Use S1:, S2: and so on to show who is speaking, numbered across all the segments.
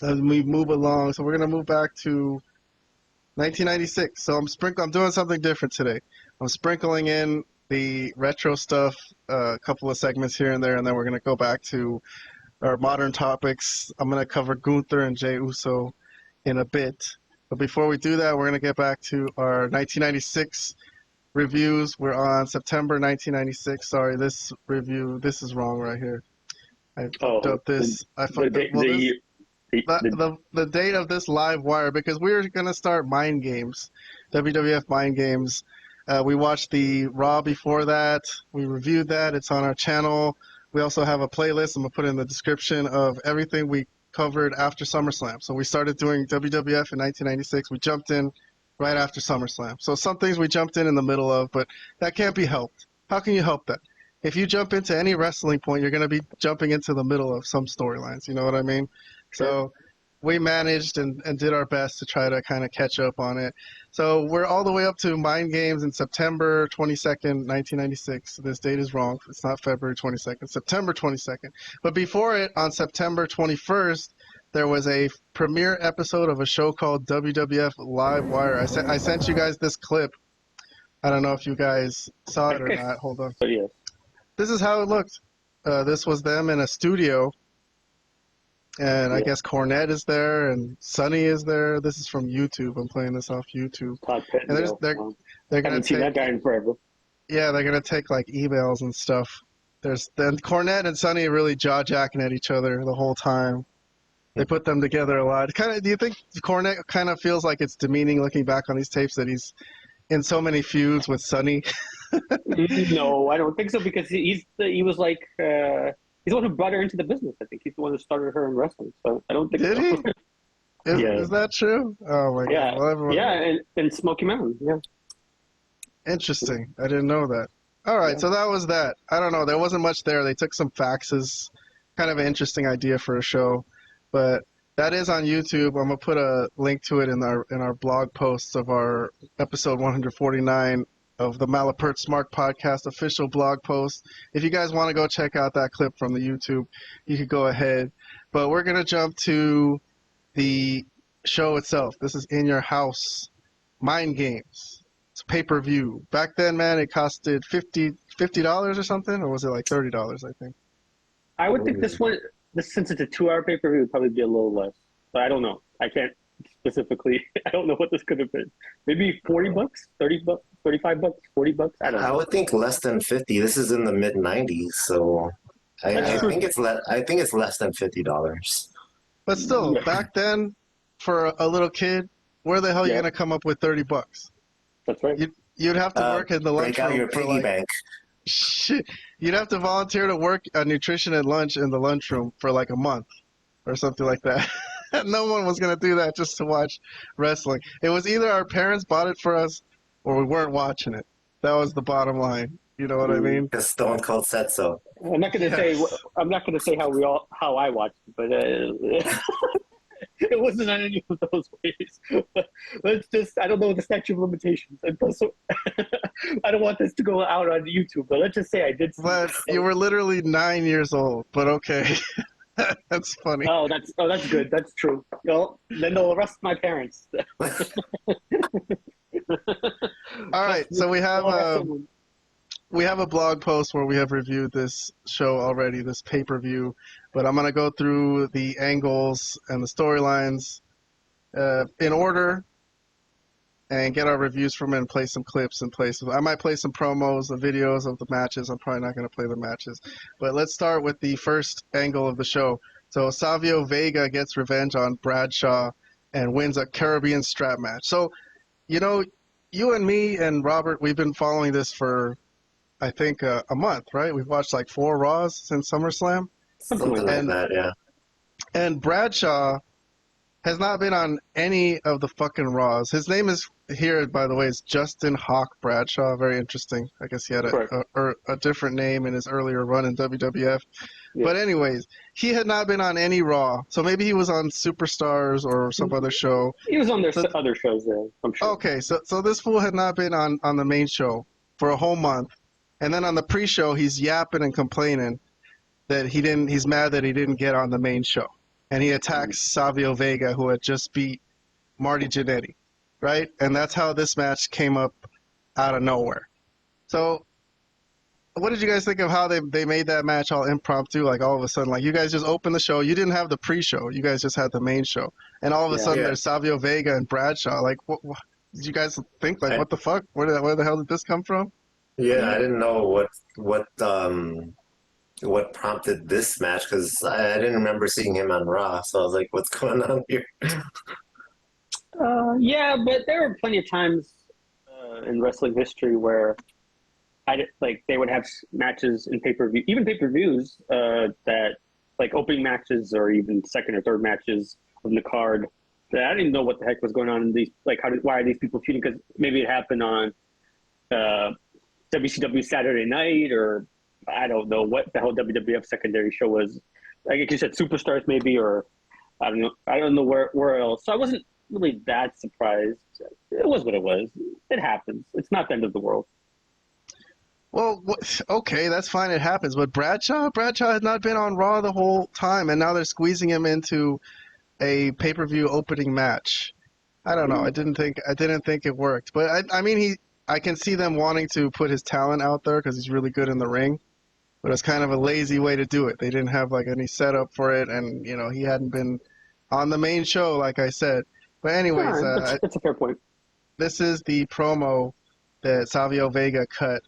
S1: as we move along. So we're gonna move back to 1996. So I'm doing something different today. I'm sprinkling in the retro stuff, a couple of segments here and there, and then we're gonna go back to our modern topics. I'm gonna cover Gunther and Jey Uso in a bit. But before we do that, we're gonna get back to our 1996 reviews. We're on September 1996. Sorry, this is wrong right here. I fucked up this. The date of this live wire, because we were going to start Mind Games, WWF Mind Games. We watched the Raw before that. We reviewed that. It's on our channel. We also have a playlist I'm going to put in the description of everything we covered after SummerSlam. So we started doing WWF in 1996. We jumped in right after SummerSlam. So some things we jumped in the middle of, but that can't be helped. How can you help that? If you jump into any wrestling point, you're going to be jumping into the middle of some storylines. You know what I mean? So we managed and did our best to try to kind of catch up on it. So we're all the way up to Mind Games in September 22nd, 1996. This date is wrong. It's not February 22nd, September 22nd. But before it, on September 21st, there was a premiere episode of a show called WWF Livewire. I sent you guys this clip. I don't know if you guys saw it or not. Hold on.
S2: Yes.
S1: This is how it looked. This was them in a studio. And I guess Cornette is there and Sonny is there. This is from YouTube. I'm playing this off YouTube. And they're going to take
S2: that guy in forever.
S1: Yeah, they're going to take like emails and stuff. Then Cornette and Sonny are really jaw-jacking at each other the whole time. They put them together a lot. Do you think Cornette kind of feels like it's demeaning looking back on these tapes that he's in so many feuds with Sonny?
S2: No, I don't think so, because he was like he's the one who brought her into the business. I think he's the one who started her in wrestling. So I don't think.
S1: Did he? Is that true? Oh my
S2: god!
S1: Well,
S2: yeah, and Smoky Mountain. Yeah.
S1: Interesting. I didn't know that. All right, so that was that. I don't know. There wasn't much there. They took some faxes. Kind of an interesting idea for a show, but that is on YouTube. I'm gonna put a link to it in our blog posts of our episode 149 of the Malapert Smark Podcast official blog post. If you guys want to go check out that clip from the YouTube, you could go ahead. But we're gonna jump to the show itself. This is In Your House Mind Games. It's pay-per-view. Back then, man, it costed $50 or something, or was it like $30? I think.
S2: I would think since it's a 2-hour pay-per-view, would probably be a little less. But I don't know. I can't specifically. I don't know what this could have been. Maybe $40, $30, $35, $40. I don't know.
S3: I would think less than 50. This is in the mid 90s, so I think it's less than $50.
S1: But still, back then, for a little kid, where the hell are you gonna come up with $30?
S2: That's right.
S1: You'd have to work in the lunchroom.
S3: Break out your piggy bank.
S1: Shit, you'd have to volunteer to work at nutrition and lunch in the lunchroom for like a month or something like that. No one was going to do that just to watch wrestling. It was either our parents bought it for us or we weren't watching it. That was the bottom line. You know what I mean?
S3: Because Stone Cold said so.
S2: I'm not going to say how I watched it, but it wasn't on any of those ways. But I don't know the statute of limitations. And plus, I don't want this to go out on YouTube, but let's just say I did.
S1: But you were literally 9 years old, but okay. That's funny.
S2: Oh, that's good. That's true. Well, then they'll arrest my parents.
S1: All right, so we have a blog post where we have reviewed this show already, this pay-per-view, but I'm going to go through the angles and the storylines in order and get our reviews from it and play some clips and places. I might play some promos, the videos of the matches. I'm probably not going to play the matches. But let's start with the first angle of the show. So Savio Vega gets revenge on Bradshaw and wins a Caribbean strap match. So, you know, you and me and Robert, we've been following this for, I think, a month, right? We've watched like 4 Raws since SummerSlam.
S3: Something like that, yeah.
S1: And Bradshaw has not been on any of the fucking Raws. His name is here, by the way, is Justin Hawk Bradshaw. Very interesting. I guess he had a different name in his earlier run in WWF. Yeah. But anyways, he had not been on any Raw. So maybe he was on Superstars or some other show.
S2: He was on other shows there, I'm sure.
S1: Okay, so this fool had not been on the main show for a whole month. And then on the pre-show, he's yapping and complaining that he's mad that he didn't get on the main show. and he attacks Savio Vega, who had just beat Marty Jannetty, right? And that's how this match came up out of nowhere. So what did you guys think of how they made that match all impromptu? Like all of a sudden, like you guys just opened the show. You didn't have the pre-show. You guys just had the main show. And all of a sudden there's Savio Vega and Bradshaw. Like what did you guys think? Like what the fuck? Where the hell did this come from?
S3: Yeah, I didn't know what prompted this match because I didn't remember seeing him on Raw. So I was like, what's going on here?
S2: Yeah, but there were plenty of times in wrestling history where they would have matches in pay-per-view, even pay-per-views that like opening matches or even second or third matches on the card that I didn't know what the heck was going on in these. Like, why are these people feuding? Because maybe it happened on WCW Saturday Night, or I don't know what the hell WWF secondary show was. Like you said, Superstars maybe, or I don't know where else. So I wasn't really that surprised. It was what it was. It happens. It's not the end of the world.
S1: Well, okay, that's fine. It happens. But Bradshaw had not been on Raw the whole time, and now they're squeezing him into a pay-per-view opening match. I don't know. I didn't think it worked. But I mean, I can see them wanting to put his talent out there because he's really good in the ring. But it's kind of a lazy way to do it. They didn't have like any setup for it, and he hadn't been on the main show, like I said. But anyways,
S2: that's a fair point.
S1: This is the promo that Savio Vega cut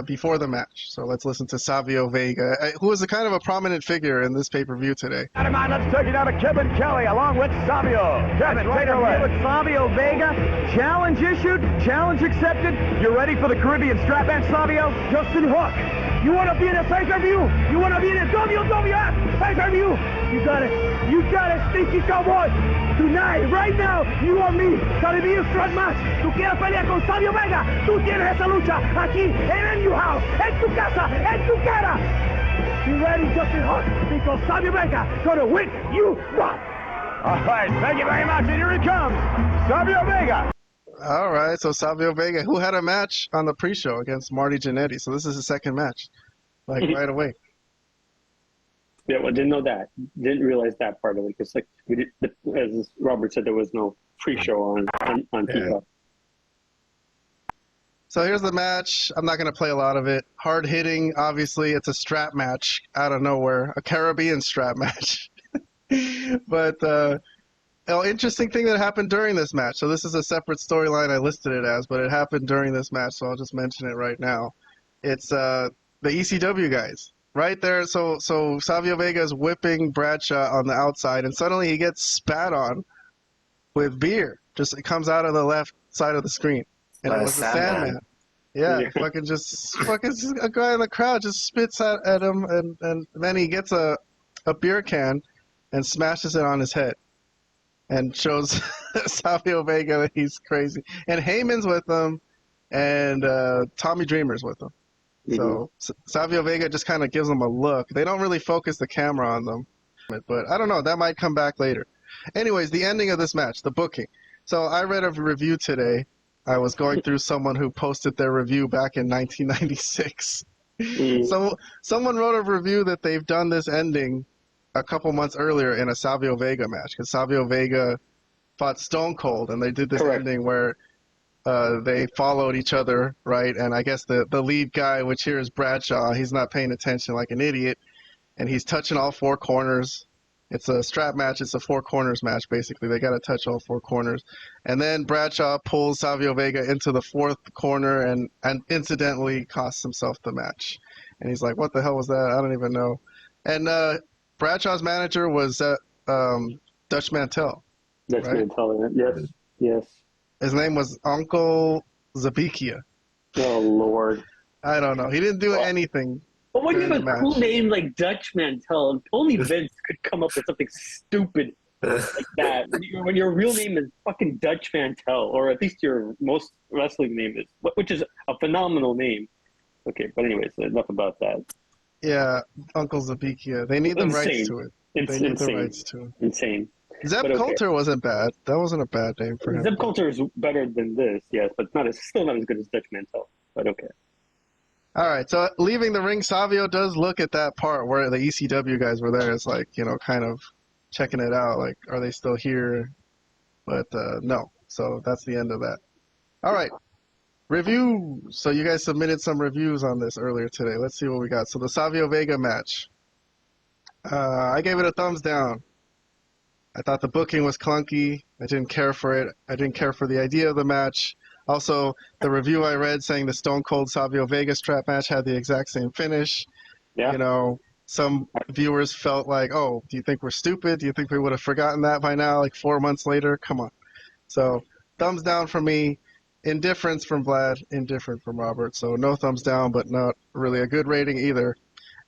S1: before the match. So let's listen to Savio Vega, who is a kind of a prominent figure in this pay-per-view today.
S4: Let's take it down to Kevin Kelly along with Savio. Kevin, take it away. With Savio Vega, challenge issued, challenge accepted. You ready for the Caribbean strap match, Savio? Justin Hook. You want to be in a pay-per-view? You want to be in a WWF pay-per-view? You got it. You got it, Stinky Cowboy. Tonight, right now, you and me, Caribbean strap match. Tú quieres pelear con Savio Vega. Tú tienes esa lucha aquí en your house, en tu casa, en tu cara. You ready, Justin Hook? Because Savio Vega gonna win you one. All right, thank you very much, and here he comes, Savio Vega.
S1: All right, so Savio Vega, who had a match on the pre-show against Marty Jannetty, so this is his second match, like right away.
S2: Yeah, well, didn't know that. Didn't realize that part of it because, like, as Robert said, there was no pre-show on Peacock.
S1: So here's the match. I'm not going to play a lot of it. Hard hitting, obviously. It's a strap match out of nowhere, a Caribbean strap match. But interesting thing that happened during this match. So this is a separate storyline I listed it as, but it happened during this match, so I'll just mention it right now. It's the ECW guys. Right there, so Savio Vega is whipping Bradshaw on the outside, and suddenly he gets spat on with beer. It comes out of the left side of the screen, and it was the Sandman. Yeah, fucking a guy in the crowd just spits at him, and then he gets a beer can and smashes it on his head, and shows Savio Vega that he's crazy. And Heyman's with him, and Tommy Dreamer's with him. So Savio Vega just kind of gives them a look. They don't really focus the camera on them. But I don't know. That might come back later. Anyways, the ending of this match, the booking. So I read a review today. I was going through someone who posted their review back in 1996. So someone wrote a review that they've done this ending a couple months earlier in a Savio Vega match. Because Savio Vega fought Stone Cold, and they did this ending where they followed each other, right? And I guess the lead guy, which here is Bradshaw, he's not paying attention like an idiot, and he's touching all four corners. It's a strap match. It's a four corners match, basically. They got to touch all four corners. And then Bradshaw pulls Savio Vega into the fourth corner and incidentally costs himself the match. And he's like, what the hell was that? I don't even know. And Bradshaw's manager was Dutch Mantel.
S2: Dutch Mantel, yes.
S1: His name was Uncle Zabikia.
S2: Oh, Lord.
S1: I don't know. He didn't do anything.
S2: But when you have a cool name like Dutch Mantel, only Vince could come up with something stupid like that. When your real name is fucking Dutch Mantel, or at least your most wrestling name is, which is a phenomenal name. Okay, but anyways, enough about that.
S1: Yeah, Uncle Zabikia. They need the rights to it. They need the rights to it.
S2: Insane.
S1: Zeb Coulter wasn't bad. That wasn't a bad name for him.
S2: Zeb Coulter is better than this, yes, but still not as good as Dutch Mantel. But okay.
S1: All right, so leaving the ring, Savio does look at that part where the ECW guys were there. It's like, kind of checking it out. Like, are they still here? But no. So that's the end of that. All right. Review. So you guys submitted some reviews on this earlier today. Let's see what we got. So the Savio Vega match. I gave it a thumbs down. I thought the booking was clunky. I didn't care for it. I didn't care for the idea of the match. Also, the review I read saying the Stone Cold Savio Vega strap match had the exact same finish.
S2: Yeah.
S1: Some viewers felt like, oh, do you think we're stupid? Do you think we would have forgotten that by now, like 4 months later? Come on. So, thumbs down from me. Indifference from Vlad. Indifferent from Robert. So, no thumbs down, but not really a good rating either.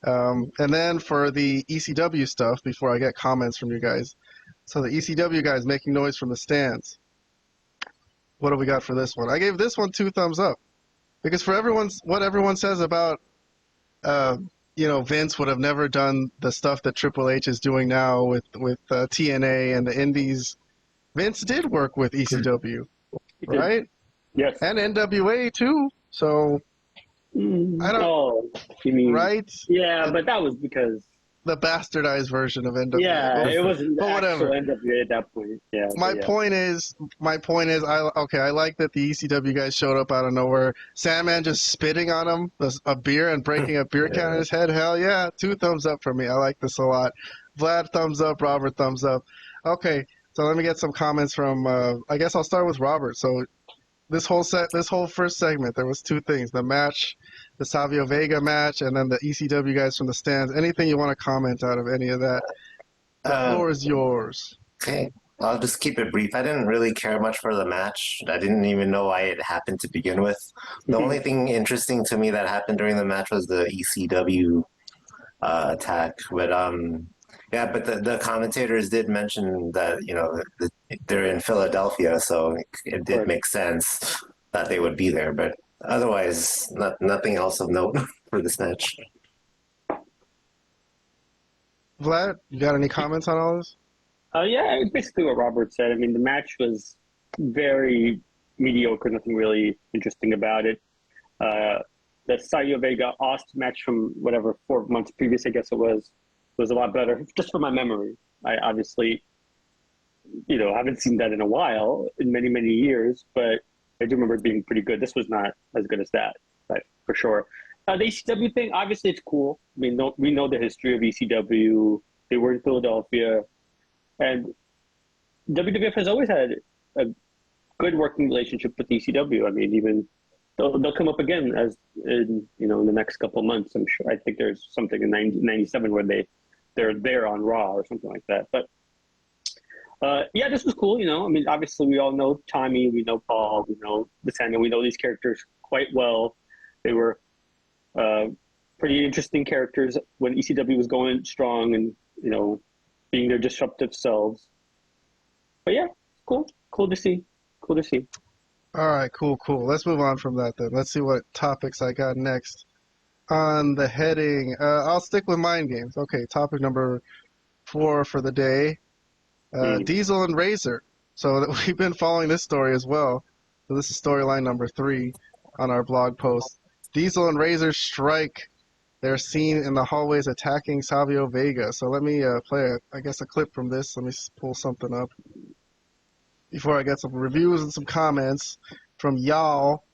S1: And then for the ECW stuff, before I get comments from you guys. So, the ECW guys making noise from the stands. What do we got for this one? I gave this one 2 thumbs up. Because for what everyone says about, Vince would have never done the stuff that Triple H is doing now with TNA and the Indies. Vince did work with ECW, right?
S2: Yes.
S1: And NWA too. So I don't.
S2: Oh, you mean
S1: right?
S2: Yeah, but that was because
S1: the bastardized version of NWA.
S2: Yeah, it wasn't the
S1: whatever.
S2: actual NWA at that point. Yeah.
S1: My point is, I like that the ECW guys showed up out of nowhere. Sandman just spitting on him, a beer and breaking a beer can in his head. Hell yeah, 2 thumbs up for me. I like this a lot. Vlad, thumbs up. Robert, thumbs up. Okay, so let me get some comments from. I guess I'll start with Robert. So this whole first segment, there was 2 things: the match, the Savio Vega match, and then the ECW guys from the stands. Anything you want to comment out of any of that? The floor is yours.
S3: Okay, I'll just keep it brief. I didn't really care much for the match. I didn't even know why it happened to begin with. The only thing interesting to me that happened during the match was the ECW attack. But but the commentators did mention that they're in Philadelphia, so it did make sense that they would be there. But otherwise, nothing else of note for this match.
S1: Vlad, you got any comments on all this?
S2: Yeah, basically what Robert said. I mean, the match was very mediocre, nothing really interesting about it. The Savio Vega Austin match from 4 months previous, I guess it was a lot better, just from my memory. I obviously, haven't seen that in a while, in many, many years, but I do remember it being pretty good. This was not as good as that, for sure. The ECW thing, obviously it's cool. I mean, we know the history of ECW. They were in Philadelphia. And WWF has always had a good working relationship with ECW. I mean, even they'll come up again as in the next couple of months. I'm sure. I think there's something in 1997 where they're there on Raw or something like that. But this was cool. I mean, obviously we all know Tommy, we know Paul, we know the Sandman, we know these characters quite well. They were pretty interesting characters when ECW was going strong and being their disruptive selves. But yeah, cool to see.
S1: All right, cool. Let's move on from that then. Let's see what topics I got next on the heading. I'll stick with Mind Games. Okay, topic number 4 for the day. Diesel and Razor. So we've been following this story as well. So this is storyline number 3 on our blog post. Diesel and Razor strike. They're seen in the hallways attacking Savio Vega. So let me play, a clip from this. Let me pull something up before I get some reviews and some comments from y'all.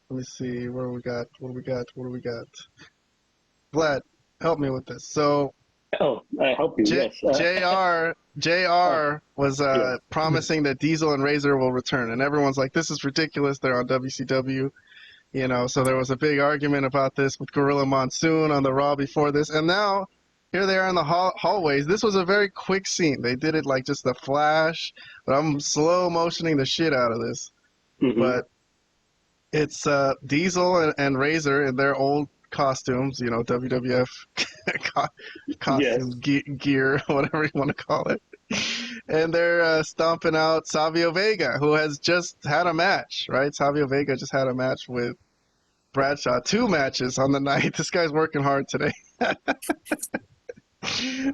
S1: Let me see, what do we got? Vlad, help me with this. So,
S2: I help you, yes.
S1: JR was promising that Diesel and Razor will return. And everyone's like, this is ridiculous. They're on WCW. So there was a big argument about this with Gorilla Monsoon on the Raw before this. And now, here they are in the hallways. This was a very quick scene. They did it like just a flash. But I'm slow motioning the shit out of this. Mm-hmm. But it's Diesel and Razor in their old costumes, WWF costume gear, whatever you want to call it. And they're stomping out Savio Vega, who has just had a match, right? Savio Vega just had a match with Bradshaw. 2 matches on the night. This guy's working hard today.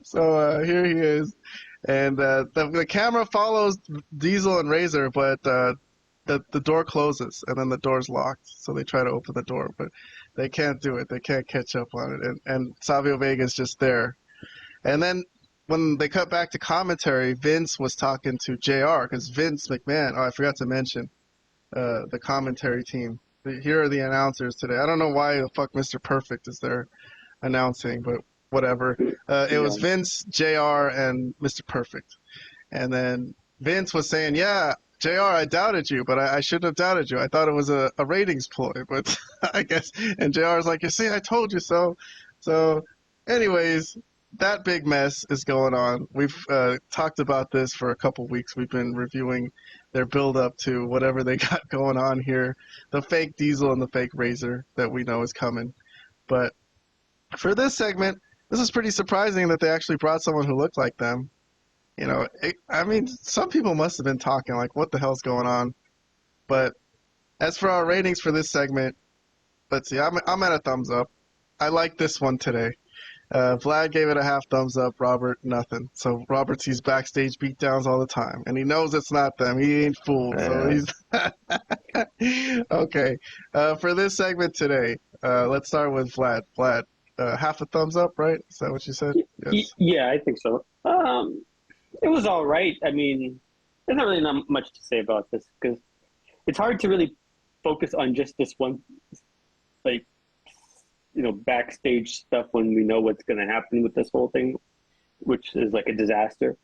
S1: So here he is. And the camera follows Diesel and Razor, but the door closes, and then the door's locked. So they try to open the door. But They can't do it. They can't catch up on it. And Savio Vega's just there. And then when they cut back to commentary, Vince was talking to JR because Vince McMahon, I forgot to mention the commentary team. Here are the announcers today. I don't know why the fuck Mr. Perfect is there announcing, but whatever. It was Vince, JR, and Mr. Perfect. And then Vince was saying, yeah, JR, I doubted you, but I shouldn't have doubted you. I thought it was a ratings ploy, but I guess. And JR's like, you see, I told you so. So anyways, that big mess is going on. We've talked about this for a couple weeks. We've been reviewing their build-up to whatever they got going on here, the fake Diesel and the fake Razor that we know is coming. But for this segment, this is pretty surprising that they actually brought someone who looked like them. You know, I mean, some people must have been talking like, what the hell's going on? But as for our ratings for this segment, let's see, I'm at a thumbs up. I like this one today. Vlad gave it a half thumbs up, Robert, nothing. So Robert sees backstage beatdowns all the time, and he knows it's not them. He ain't fooled. So he's okay. For this segment today, let's start with Vlad. Vlad, half a thumbs up, right? Is that what you said? Yes.
S2: Yeah, I think so. It was all right. I mean, there's not really not much to say about this because it's hard to really focus on just this one, like, you know, backstage stuff when we know what's going to happen with this whole thing, which is like a disaster.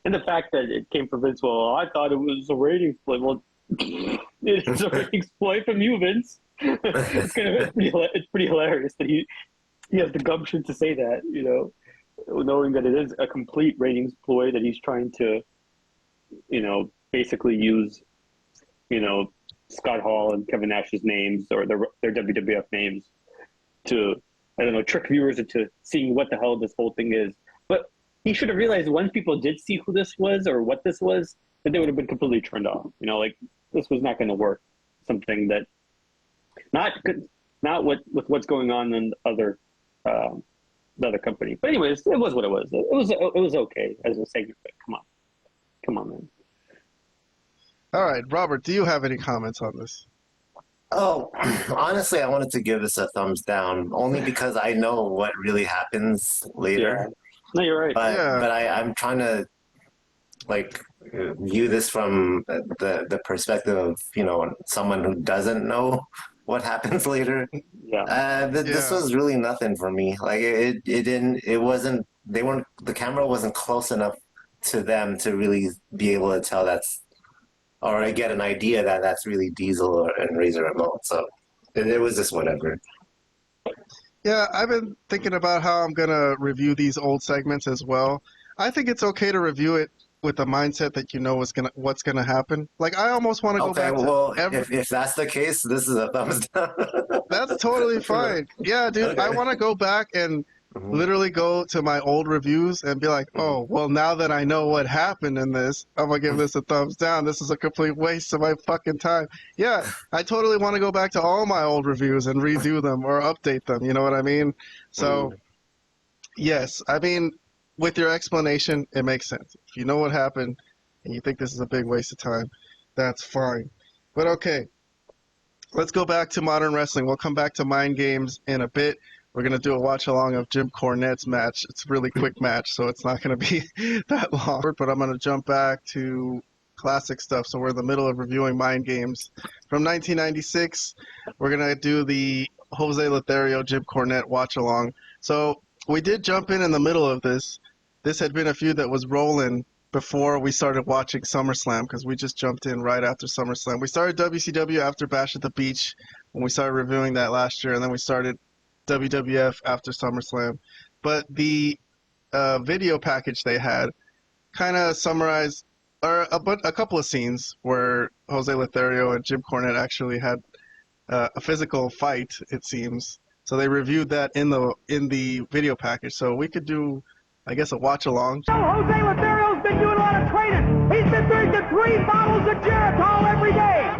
S2: And the fact that it came from Vince, well, I thought it was a ratings ploy. Well, it's a ratings ploy from you, Vince. It's pretty hilarious that he has the gumption to say that, you know, knowing that it is a complete ratings ploy that he's trying to, you know, basically use, you know, Scott Hall and Kevin Nash's names or their WWF names to, I don't know, trick viewers into seeing what the hell this whole thing is. But he should have realized once people did see who this was or what this was, that they would have been completely turned off. You know, like, this was not going to work. Something that, not with what's going on in the other company. But anyways, it was what it was. It was okay as a segment. But come on, man.
S1: All right, Robert, do you have any comments on this?
S3: Oh, honestly, I wanted to give this a thumbs down only because I know what really happens later.
S2: Yeah. No, you're right.
S3: But I'm trying to like view this from the perspective of, you know, someone who doesn't know what happens later.
S2: Yeah.
S3: This was really nothing for me. Like the camera wasn't close enough to them to really be able to tell or I get an idea that that's really Diesel and Razor Ramon. So it was just whatever.
S1: Yeah, I've been thinking about how I'm going to review these old segments as well. I think it's okay to review it with the mindset that you know what's gonna happen. Like, I almost want to go back to
S3: if that's the case, this is a thumbs down.
S1: That's totally fine. Yeah, dude, okay. I want to go back and literally go to my old reviews and be like, oh, well, now that I know what happened in this, I'm going to give this a thumbs down. This is a complete waste of my fucking time. Yeah, I totally want to go back to all my old reviews and redo them or update them. You know what I mean? So, yes, I mean, with your explanation, it makes sense. If you know what happened and you think this is a big waste of time, that's fine. But okay, let's go back to modern wrestling. We'll come back to Mind Games in a bit. We're going to do a watch-along of Jim Cornette's match. It's a really quick match, so it's not going to be that long. But I'm going to jump back to classic stuff. So we're in the middle of reviewing Mind Games. From 1996, we're going to do the Jose Lothario, Jim Cornette watch-along. So we did jump in the middle of this. This had been a feud that was rolling before we started watching SummerSlam, because we just jumped in right after SummerSlam. We started WCW after Bash at the Beach when we started reviewing that last year, and then we started WWF after SummerSlam. But the video package they had kind of summarized a couple of scenes where Jose Lothario and Jim Cornette actually had a physical fight, it seems. So they reviewed that in the video package. So we could do, I guess, a watch along.
S4: Jose Lothario's been doing a lot of training. He's been drinking 3 bottles of Geritol every day.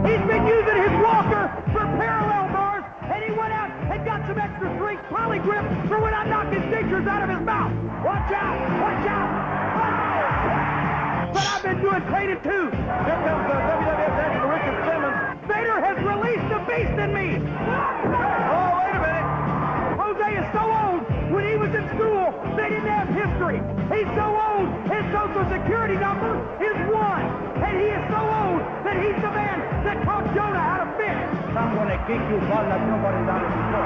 S4: He's been using his walker for parallel bars, and he went out and got some extra drink Polygrip for when I knock his dentures out of his mouth. Watch out! Watch out! Oh! But I've been doing training too. Here comes the WWF National Richard Simmons. than me. Oh, wait a minute. Jose is so old. When he was in school, they didn't have history. He's so old, his social security number is 1. And he is so old that he's the man that taught Jonah how to fish. I'm going to kick you ball like nobody's on it before.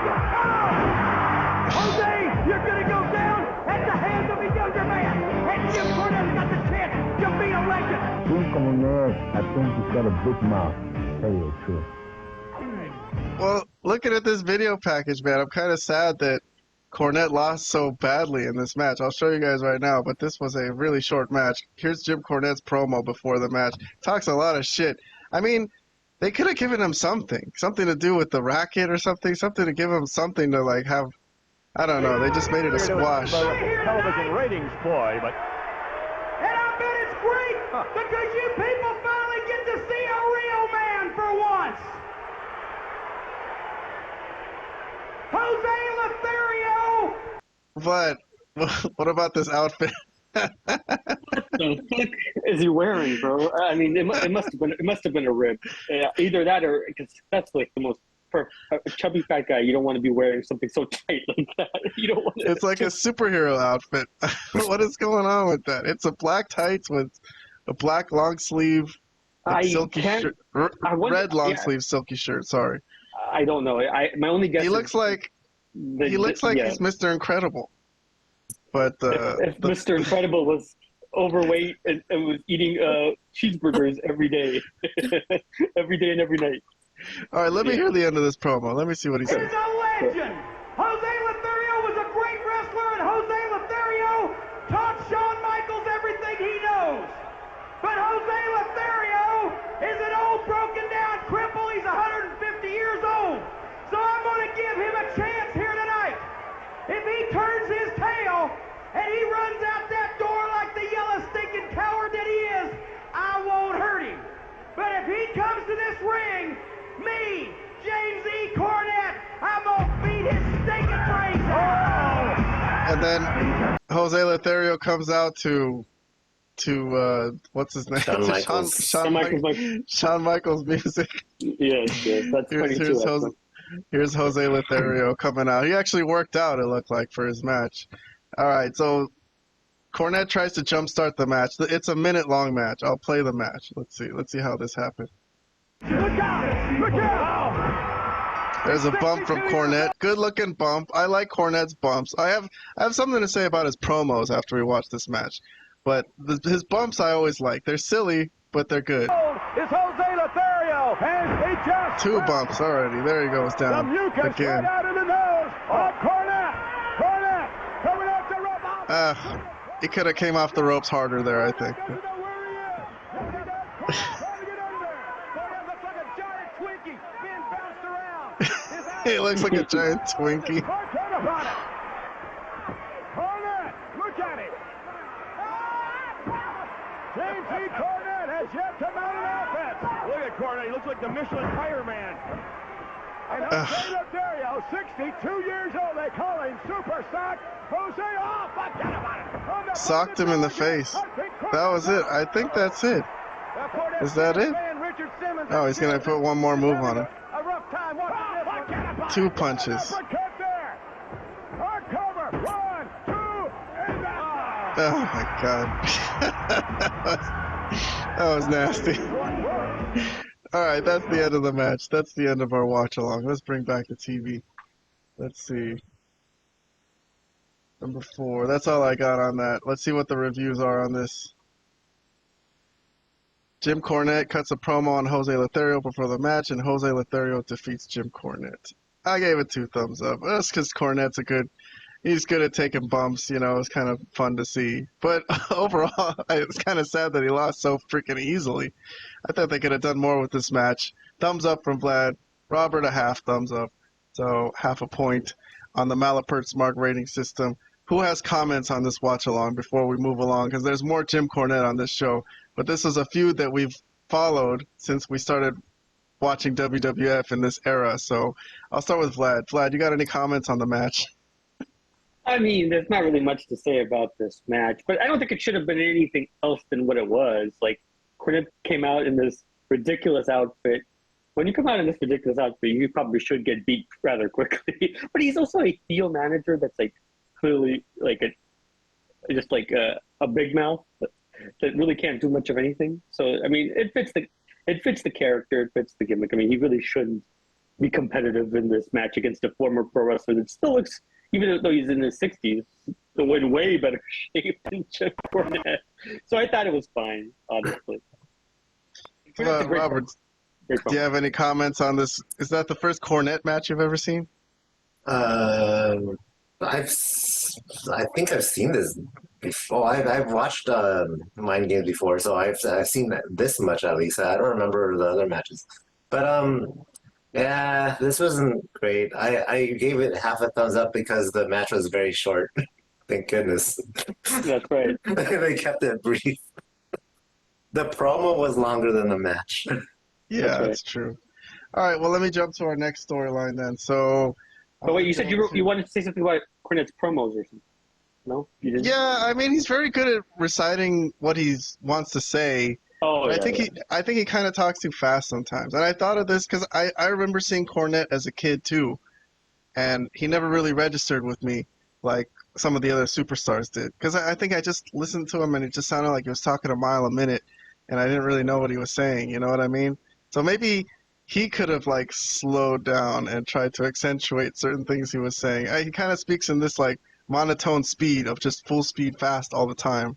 S4: Jose, you're going to go down at the hands of a younger man. And Jim Cornette's got the chance to be a legend.
S5: I think he's got a big mouth. Tell you the truth.
S1: Well, looking at this video package, man, I'm kind of sad that Cornette lost so badly in this match. I'll show you guys right now, but this was a really short match. Here's Jim Cornette's promo before the match. Talks a lot of shit. I mean, they could have given him something to do with the racket or something to give him something to, like, have, I don't know. They just made it a squash.
S4: Television ratings ploy, but... And I bet it's great because you people finally get to see a real man for once. Jose Lothario!
S1: But what about this outfit?
S2: What the fuck is he wearing, bro? I mean, it must have been a rib. Either that or because that's like the most for a chubby fat guy. You don't want to be wearing something so tight like that. You don't want to.
S1: It's like a superhero outfit. What is going on with that? It's a black tights with a black long sleeve, silky shirt, red long sleeve silky shirt. Sorry.
S2: I don't know. My only guess.
S1: He looks like he's Mr. Incredible. But
S2: if Mr. Incredible was overweight and was eating cheeseburgers every day, every day and every night.
S1: All right, let me hear the end of this promo. Let me see what he says.
S4: He's a legend. Jose Lothario was a great wrestler, and Jose Lothario taught Shawn Michaels everything he knows. But Jose Lothario is an old, broken-down cripple. He's 150 years old. So I'm going to give him a chance here tonight. If he turns his tail and he runs out that door like the yellow stinking coward that he is, I won't hurt him. But if he comes to this ring, me, James E. Cornette, I'm going to beat his stinking brains out.
S1: And then Jose Lothario comes out to what's his name?
S3: Shawn Michaels.
S1: Shawn Michaels music.
S2: Yes, that's funny too.
S1: Here's Jose Lothario coming out. He actually worked out, it looked like, for his match. All right, so Cornette tries to jumpstart the match. It's a minute-long match. I'll play the match. Let's see how this happens.
S4: Look out! Look out!
S1: There's a bump from Cornette. Good-looking bump. I like Cornette's bumps. I have something to say about his promos after we watch this match. But his bumps I always like. They're silly, but they're good.
S4: It's Jose Lothario, and he just
S1: 2 bumps already. There he goes down again.
S4: Right out of the nose of Cornette. Cornette coming off the rope.
S1: He could have came off the ropes harder there, I think. He looks like a giant Twinkie.
S4: Cornette, look at him. James E. Cornette has yet to mount an offense. Look at Cornette. He looks like the Michelin fireman. And Jose Lothario, 62 years old. They call him Super Sock. Jose, oh, forget about it.
S1: Socked him in the face. That was it. I think that's it. Is that it? Oh, he's going to put one more move on him. 2 punches. Oh my God. That was nasty. Alright, that's the end of the match. That's the end of our watch along. Let's bring back the TV. Let's see. Number 4. That's all I got on that. Let's see what the reviews are on this. Jim Cornette cuts a promo on Jose Lothario before the match, and Jose Lothario defeats Jim Cornette. I gave it 2 thumbs up. That's because Cornette's he's good at taking bumps, you know, it's kind of fun to see. But overall, it's kind of sad that he lost so freaking easily. I thought they could have done more with this match. Thumbs up from Vlad. Robert, a half thumbs up. So half a point on the Malapert Smark rating system. Who has comments on this watch along before we move along? Because there's more Jim Cornette on this show. But this is a feud that we've followed since we started watching WWF in this era. So I'll start with Vlad. Vlad, you got any comments on the match?
S2: I mean, there's not really much to say about this match, but I don't think it should have been anything else than what it was. Like, Cornette came out in this ridiculous outfit when you come out in this ridiculous outfit, you probably should get beat rather quickly. But he's also a heel manager that's like clearly like a big mouth that really can't do much of anything. So I mean, it fits the character, it fits the gimmick. I mean, he really shouldn't be competitive in this match against a former pro wrestler that still looks, even though he's in his 60s, still in way better shape than Jeff Cornette. So I thought it was fine, honestly.
S1: Robert, do you have any comments on this? Is that the first Cornette match you've ever seen?
S3: I think I've seen this before. I've watched Mind Games before, so I've seen this much at least. I don't remember the other matches, but yeah, this wasn't great. I gave it half a thumbs up because the match was very short. Thank goodness.
S2: That's right.
S3: They kept it brief. The promo was longer than the match.
S1: Yeah, that's true. All right, well, let me jump to our next storyline then. So,
S2: but wait, you said you wanted to say something about Cornette's promos or something? No, you didn't.
S1: Yeah, I mean, he's very good at reciting what he wants to say.
S2: Oh, yeah,
S1: I think he kind of talks too fast sometimes. And I thought of this because I remember seeing Cornette as a kid too, and he never really registered with me like some of the other superstars did. Because I think I just listened to him and it just sounded like he was talking a mile a minute, and I didn't really know what he was saying. You know what I mean? So maybe he could have like slowed down and tried to accentuate certain things he was saying. He kind of speaks in this like monotone speed of just full speed fast all the time.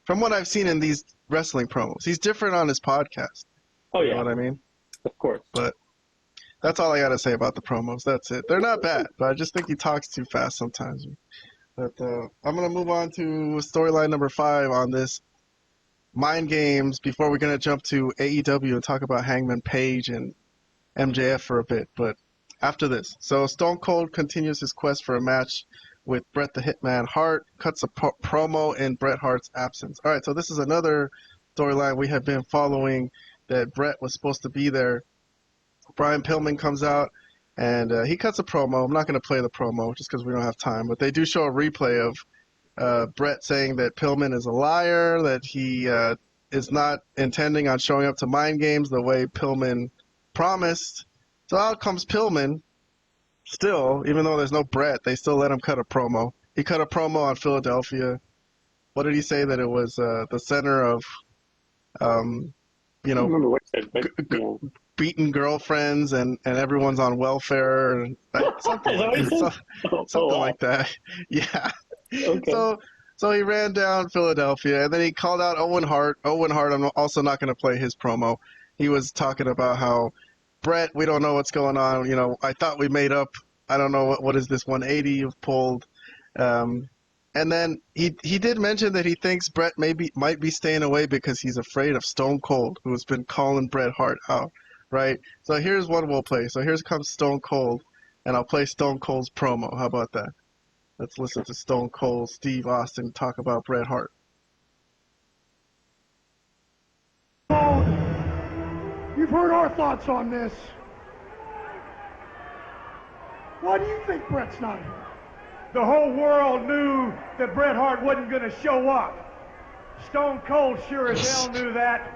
S1: From what I've seen in these wrestling promos, he's different on his podcast.
S2: Oh yeah,
S1: you know what I mean?
S2: Of course.
S1: But that's all I got to say about the promos. That's it. They're not bad, but I just think he talks too fast sometimes. But I'm gonna move on to storyline number 5 on this Mind Games before we're going to jump to AEW and talk about Hangman Page and MJF for a bit. But after this, so Stone Cold continues his quest for a match with Bret the Hitman Hart, cuts a promo in Bret Hart's absence. All right, so this is another storyline we have been following that Bret was supposed to be there. Brian Pillman comes out and he cuts a promo. I'm not going to play the promo just because we don't have time, but they do show a replay of Bret saying that Pillman is a liar, that he is not intending on showing up to Mind Games the way Pillman promised. So out comes Pillman. Still, even though there's no Bret, they still let him cut a promo. He cut a promo on Philadelphia. What did he say? That it was the center of,
S2: I don't remember what he said, but,
S1: beaten girlfriends and everyone's on welfare. And something like that. Yeah.
S2: Okay.
S1: So he ran down Philadelphia, and then he called out Owen Hart. Owen Hart, I'm also not going to play his promo. He was talking about how, Bret, we don't know what's going on. You know, I thought we made up. I don't know what is this 180 you've pulled. And then he did mention that he thinks Bret might be staying away because he's afraid of Stone Cold, who has been calling Bret Hart out, right? So here's one we'll play. So here comes Stone Cold, and I'll play Stone Cold's promo. How about that? Let's listen to Stone Cold Steve Austin talk about Bret Hart.
S6: You've heard our thoughts on this. Why do you think Bret's not here? The whole world knew that Bret Hart wasn't going to show up. Stone Cold sure as hell knew that.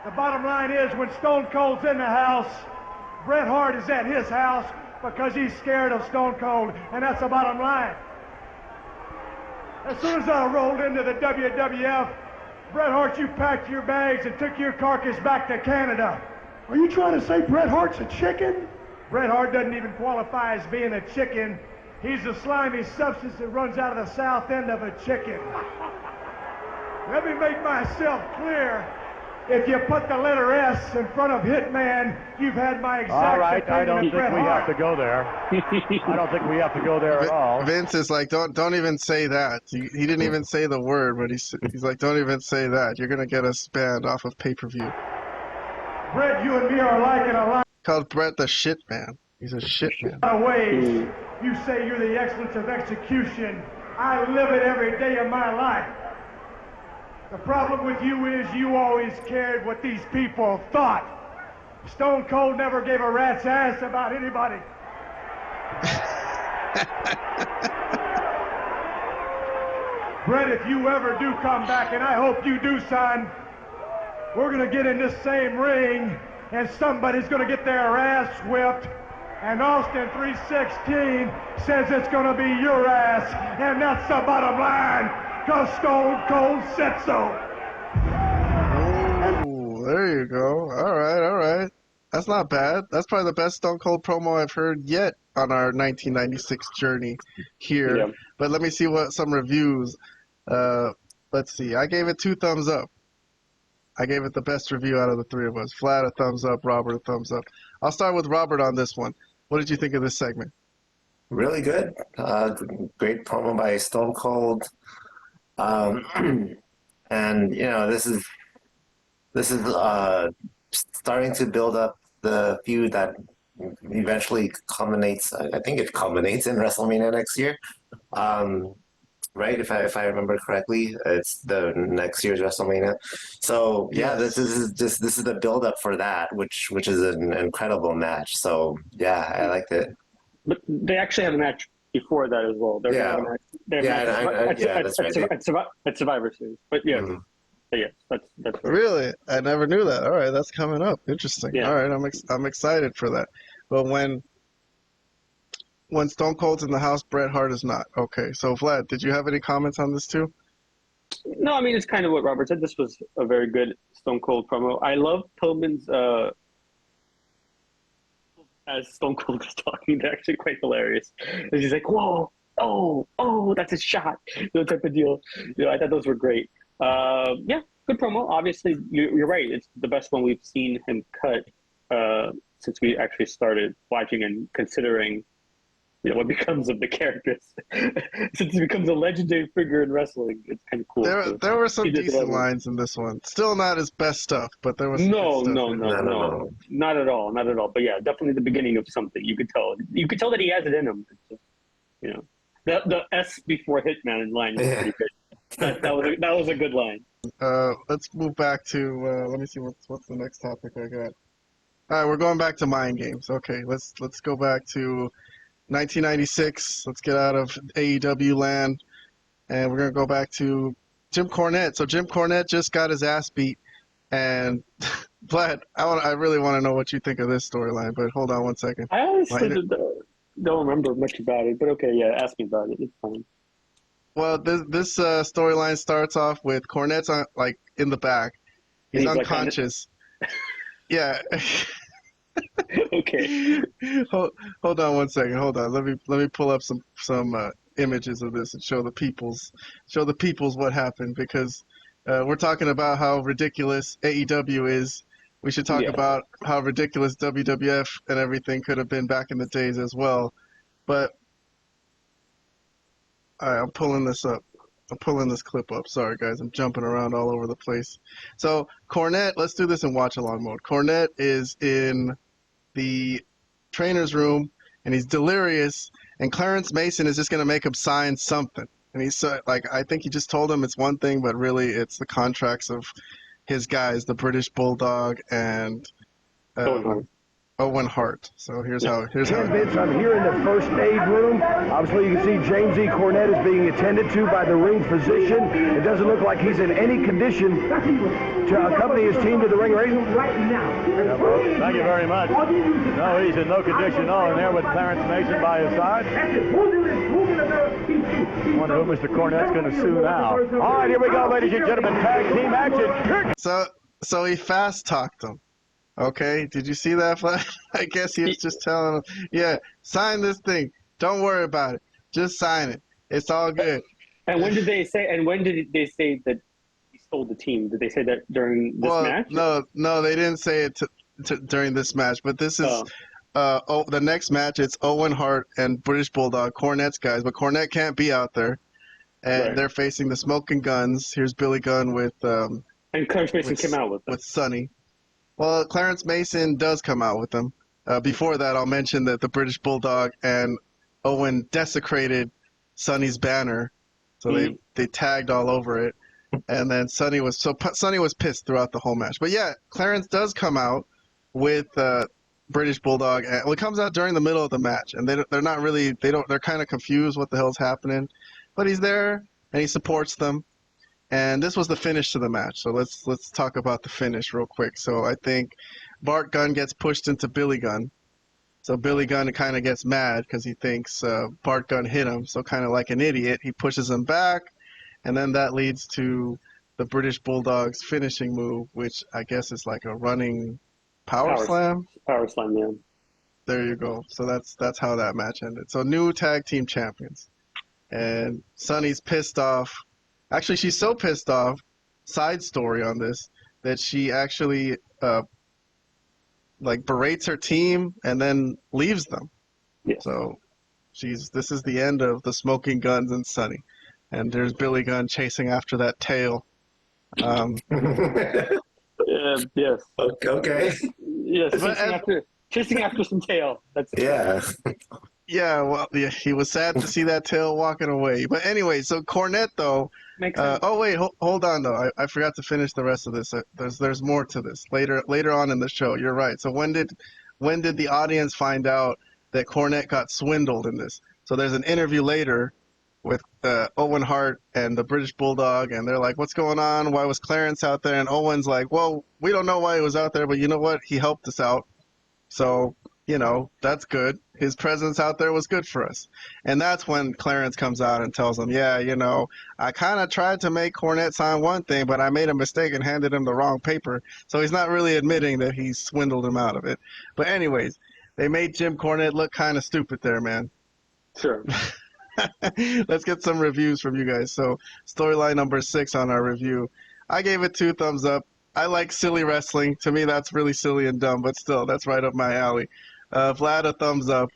S6: The bottom line is, when Stone Cold's in the house, Bret Hart is at his house because he's scared of Stone Cold, and that's the bottom line. As soon as I rolled into the WWF, Bret Hart, you packed your bags and took your carcass back to Canada. Are you trying to say Bret Hart's a chicken? Bret Hart doesn't even qualify as being a chicken. He's the slimy substance that runs out of the south end of a chicken. Let me make myself clear. If you put the letter S in front of Hitman, you've had my exact
S4: all right, I don't think we
S6: Hart.
S4: have to go there. I don't think we have to go there at all.
S1: Vince is like, don't even say that. He didn't even say the word, but he's like, don't even say that. You're gonna get us banned off of pay-per-view.
S6: Bret, you and me are alike in a lot
S1: Called Bret the shit man. He's a shit man.
S6: of ways. You say you're the excellence of execution. I live it every day of my life. The problem with you is you always cared what these people thought. Stone Cold never gave a rat's ass about anybody. Bret, if you ever do come back, and I hope you do, son, we're going to get in this same ring, and somebody's going to get their ass whipped. And Austin 316 says it's going to be your ass, and that's the bottom line, because Stone Cold said so.
S1: Oh, there you go. All right. That's not bad. That's probably the best Stone Cold promo I've heard yet on our 1996 journey here.
S2: Yeah.
S1: But let me see what some reviews. Let's see. I gave it 2 thumbs up. I gave it the best review out of the 3 of us. Vlad, a thumbs up. Robert, a thumbs up. I'll start with Robert on this one. What did you think of this segment?
S3: Really good. Great promo by Stone Cold. And this is starting to build up the feud that eventually culminates. I think it culminates in WrestleMania next year. Right? If I remember correctly, it's the next year's WrestleMania. So yeah,
S1: Yes.
S3: this is the build up for that, which is an incredible match. So yeah, I liked it.
S2: But they actually have a match before that as well. They're
S3: Yeah. That's right.
S2: At Survivor Series. But yeah,
S3: Mhm.
S2: but yes, that's right.
S1: Really? I never knew that. All right, that's coming up. Interesting.
S2: Yeah.
S1: All right, I'm excited for that. But when Stone Cold's in the house, Bret Hart is not. Okay, so Vlad, did you have any comments on this too?
S2: No, I mean, it's kind of what Robert said. This was a very good Stone Cold promo. I love Pillman's, as Stone Cold was talking, they're actually quite hilarious. And he's like, whoa, oh, that's a shot, that type of deal. I thought those were great. Yeah, good promo. Obviously, you're right. It's the best one we've seen him cut since we actually started watching and considering what becomes of the characters. Since he becomes a legendary figure in wrestling, it's kind of cool.
S1: There were some
S2: He did
S1: decent
S2: that.
S1: lines in this one. Still not his best stuff, but there was some good stuff.
S2: No, not at all. But yeah, definitely the beginning of something. You could tell that he has it in him. It's just, the S before Hitman line was pretty good. That was a good line.
S1: Let's move back to let me see what's the next topic I got. All right, we're going back to Mind Games. Okay, let's go back to 1996. Let's get out of AEW land, and we're gonna go back to Jim Cornette. So Jim Cornette just got his ass beat, and Vlad, I really want to know what you think of this storyline. But hold on one second.
S2: I honestly don't remember much about it, but okay, yeah, ask me about it. It's fine.
S1: Well, this storyline starts off with Cornette's in the back. He's unconscious. Yeah.
S2: Okay.
S1: Hold on one second. Hold on. Let me pull up some images of this and show the peoples what happened, because we're talking about how ridiculous AEW is. We should talk about how ridiculous WWF and everything could have been back in the days as well. But all right, I'm pulling this up. I'm pulling this clip up. Sorry, guys. I'm jumping around all over the place. So Cornette, let's do this in watch-along mode. Cornette is in the trainer's room, and he's delirious, and Clarence Mason is just going to make him sign something. And he's I think he just told him it's one thing, but really it's the contracts of his guys, the British Bulldog and Owen Hart. So here's how.
S4: Vince, I'm here in the first aid room. Obviously, you can see James E. Cornette is being attended to by the ring physician. It doesn't look like he's in any condition to accompany his team to the ring right now.
S5: Thank you very much. No, he's in no condition at all in there with Clarence Mason by his side. I wonder who Mr. Cornette's going to sue now. All right, here we go, ladies and gentlemen. Tag team action.
S1: So he fast talked him. Okay, did you see that, Vlad? I guess he was just telling him, yeah, sign this thing. Don't worry about it. Just sign it. It's all good.
S2: And when did they say that he stole the team? Did they say that during this match?
S1: No, they didn't say it during this match. But this is the next match. It's Owen Hart and British Bulldog, Cornette's guys. But Cornette can't be out there, and they're facing the Smoking Guns. Here's Billy Gunn with
S2: and Clarence Mason came out with them.
S1: Sonny. Well, Clarence Mason does come out with them. Before that, I'll mention that the British Bulldog and Owen desecrated Sonny's banner, so they tagged all over it. And then Sonny was pissed throughout the whole match. But yeah, Clarence does come out with British Bulldog, and it comes out during the middle of the match, and they're kind of confused what the hell's happening, but he's there and he supports them. And this was the finish to the match. So let's talk about the finish real quick. So I think Bart Gunn gets pushed into Billy Gunn. So Billy Gunn kind of gets mad because he thinks Bart Gunn hit him. So kind of like an idiot, he pushes him back, and then that leads to the British Bulldog's finishing move, which I guess is like a running power slam.
S2: Power slam, yeah.
S1: There you go. So that's how that match ended. So new tag team champions. And Sunny's pissed off. Actually, she's so pissed off, side story on this, that she actually berates her team and then leaves them.
S2: Yes.
S1: So this is the end of the Smoking Guns and Sunny. And there's Billy Gunn chasing after that tail.
S2: Yes.
S3: Okay.
S2: Yes, chasing after some tail. That's
S3: Yeah.
S1: Yeah, well, yeah, he was sad to see that tail walking away. But anyway, so Cornette, though.
S2: Makes sense.
S1: Oh, wait, hold on, though. I forgot to finish the rest of this. There's more to this later on in the show. You're right. So when did the audience find out that Cornette got swindled in this? So there's an interview later with Owen Hart and the British Bulldog, and they're like, what's going on? Why was Clarence out there? And Owen's like, well, we don't know why he was out there, but you know what? He helped us out. So, that's good. His presence out there was good for us. And that's when Clarence comes out and tells him, yeah, I kind of tried to make Cornette sign one thing, but I made a mistake and handed him the wrong paper. So he's not really admitting that he swindled him out of it. But anyways, they made Jim Cornette look kind of stupid there, man.
S2: Sure.
S1: Let's get some reviews from you guys. So storyline number 6 on our review. I gave it 2 thumbs up. I like silly wrestling. To me, that's really silly and dumb, but still, that's right up my alley. Vlad, a thumbs up.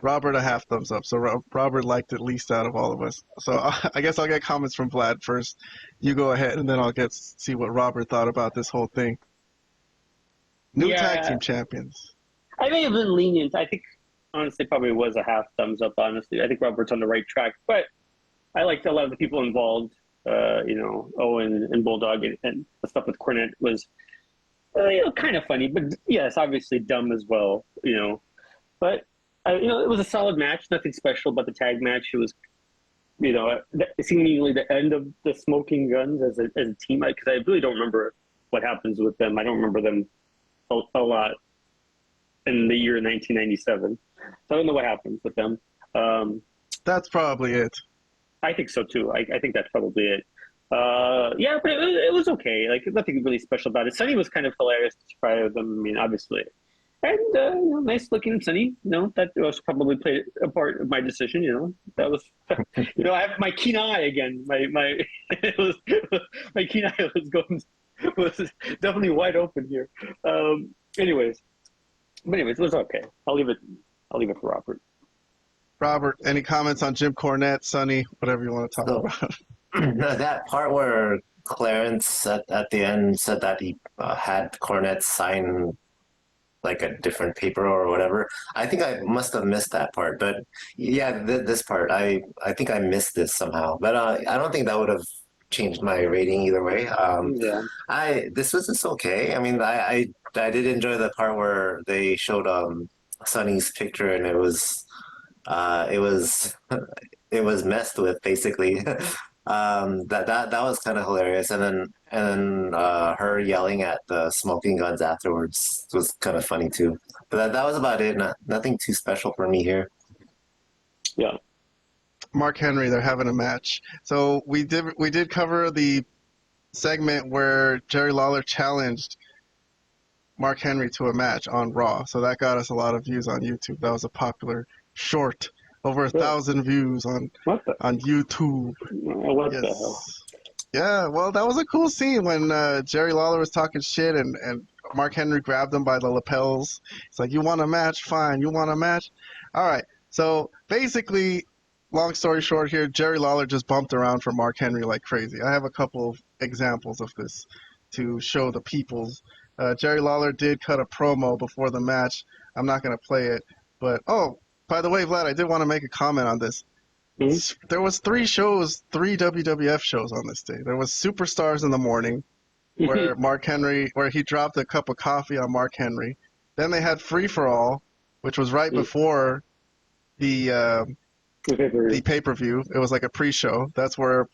S1: Robert, a half thumbs up. So Robert liked it least out of all of us. So I guess I'll get comments from Vlad first. You go ahead, and then I'll see what Robert thought about this whole thing. New tag team champions.
S2: I may have been lenient. I think, honestly, probably was a half thumbs up, honestly. I think Robert's on the right track. But I liked a lot of the people involved. Owen and Bulldog and the stuff with Cornette was kind of funny, but yes, obviously dumb as well, But, it was a solid match, nothing special about the tag match. It was, seemingly the end of the Smoking Guns as a team, because I really don't remember what happens with them. I don't remember them a lot in the year 1997. So I don't know what happens with them.
S1: That's probably it.
S2: I think so too. I think that's probably it. But it was okay. Like, nothing really special about it. Sunny was kind of hilarious to try with them. I mean, obviously, and nice looking Sunny. That was probably played a part of my decision. That was, I have my keen eye again. My my keen eye was definitely wide open here. Anyways, it was okay. I'll leave it for Robert.
S1: Robert, any comments on Jim Cornette, Sunny, whatever you want to talk about?
S3: That part where Clarence at the end said that he had Cornette sign like a different paper or whatever. I think I must have missed that part. But yeah, this part, I think I missed this somehow. But I don't think that would have changed my rating either way. This was just okay. I mean, I did enjoy the part where they showed Sonny's picture, and it was messed with, basically. That was kind of hilarious, and then her yelling at the Smoking Guns afterwards was kind of funny too. But that was about it. Nothing too special for me here.
S2: Yeah.
S1: Mark Henry, they're having a match. So we did cover the segment where Jerry Lawler challenged Mark Henry to a match on Raw. So that got us a lot of views on YouTube. That was a popular short. Over 1,000 views on YouTube.
S2: What the hell?
S1: Yeah, well, that was a cool scene when Jerry Lawler was talking shit and Mark Henry grabbed him by the lapels. It's like, you want a match? Fine. You want a match? All right. So basically, long story short here, Jerry Lawler just bumped around for Mark Henry like crazy. I have a couple of examples of this to show the peoples. Jerry Lawler did cut a promo before the match. I'm not going to play it, but by the way, Vlad, I did want to make a comment on this. Mm-hmm. There was 3 WWF shows on this day. There was Superstars in the morning, where where he dropped a cup of coffee on Mark Henry. Then they had Free for All, which was right before the pay-per-view. It was like a pre-show. That's where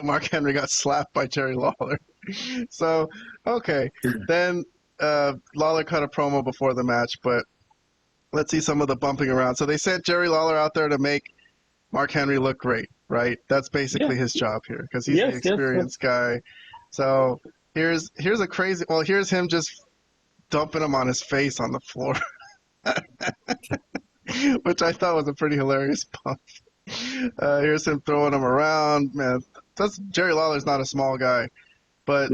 S1: Mark Henry got slapped by Jerry Lawler. So, okay. Then Lawler cut a promo before the match, but let's see some of the bumping around. So they sent Jerry Lawler out there to make Mark Henry look great, right? That's basically his job here because he's the experienced guy. So here's a crazy. Well, here's him just dumping him on his face on the floor, which I thought was a pretty hilarious bump. Here's him throwing him around. Man, Jerry Lawler's not a small guy, but